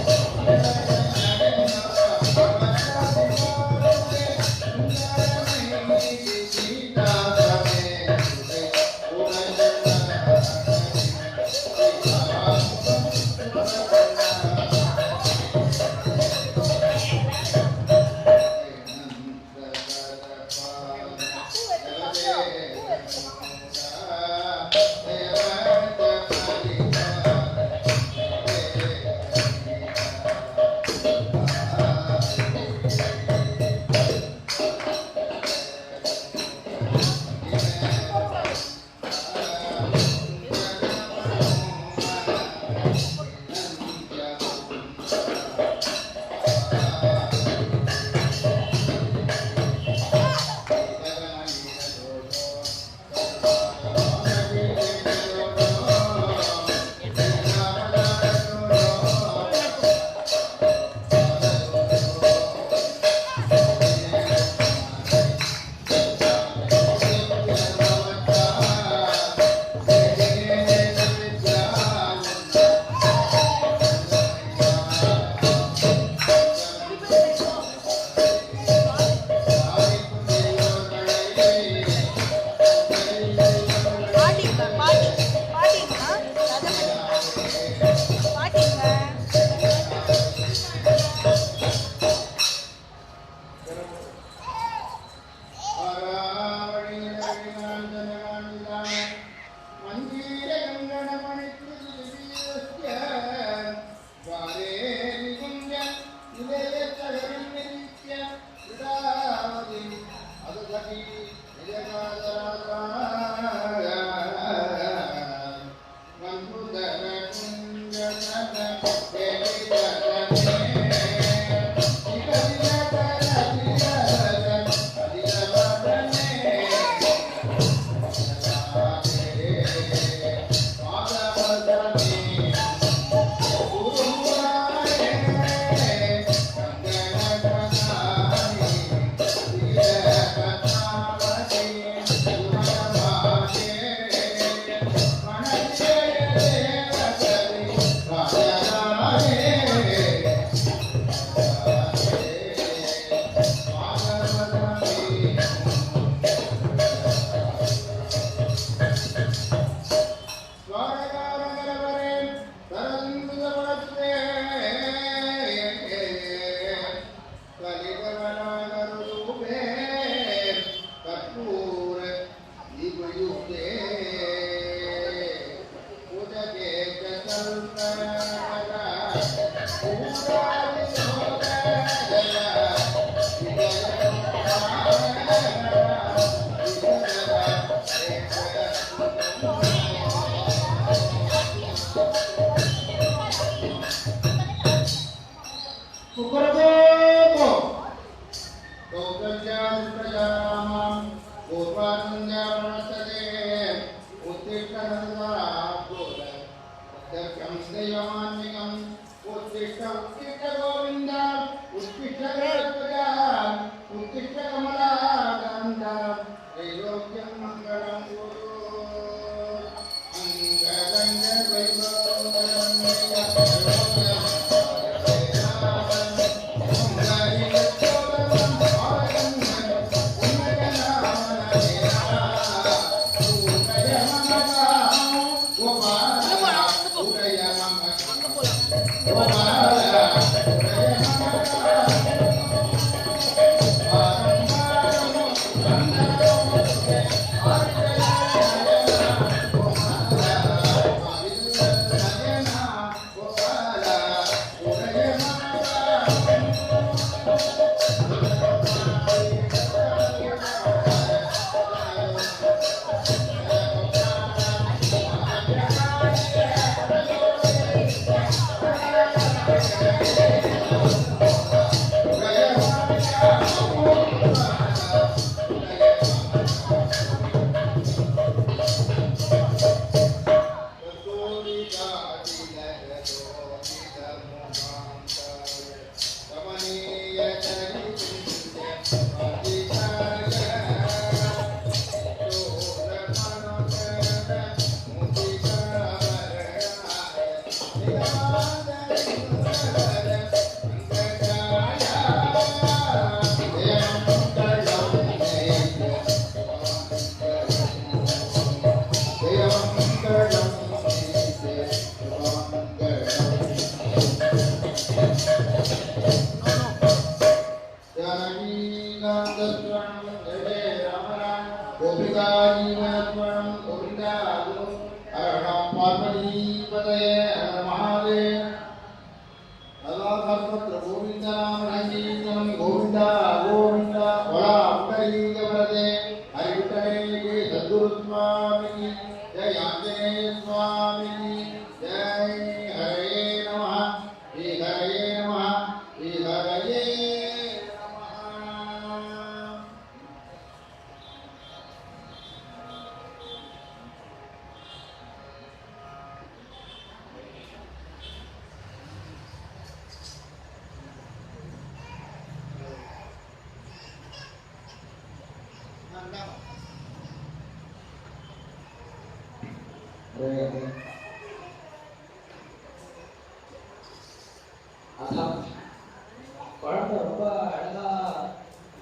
குழந்தை ரொம்ப அழகா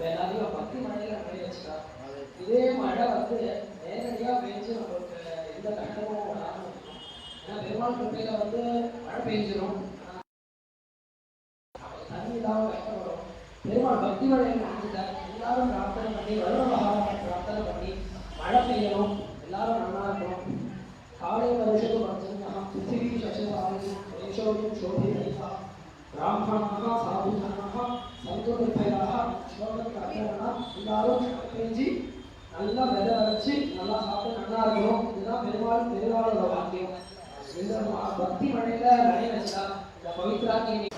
எல்லாத்தையும் பக்தி மழையில மழை வச்சுட்டா. இதே மழை வந்து நேரடியா பெஞ்சு நம்மளுக்கு எந்த கஷ்டமும் வராமல் இருக்கும். ஏன்னா பெருமாள் கிருப்பையில வந்து மழை பெஞ்சிடும், தண்ணி இல்லாமல் கஷ்டம் வரும். பெருமாள் பக்தி மழையை நினைச்சுட்டார். எல்லாரும் பிரார்த்தனை பண்ணி வருண மகாராஜன் பிரார்த்தனை பண்ணி மழை பெய்யணும், எல்லாரும் நல்லா இருக்கணும். காலை வருஷத்து பஞ்சனா பிருத்திவி சசிவாயு தேசோயும் சோபிதா பிராமணாக சாதுஜனாக சந்தோ நிர்பயாக ஸ்லோகத்துக்கு அர்த்தம்னா எல்லாரும் பெஞ்சு நல்லா விதை வச்சு நல்லா சாப்பிட்டு நல்லா இருக்கணும். இதுதான் பெருமாளோட வாக்கியம். இந்த பக்தி மழையில நனைய வச்சா இந்த பவித்ராக்கு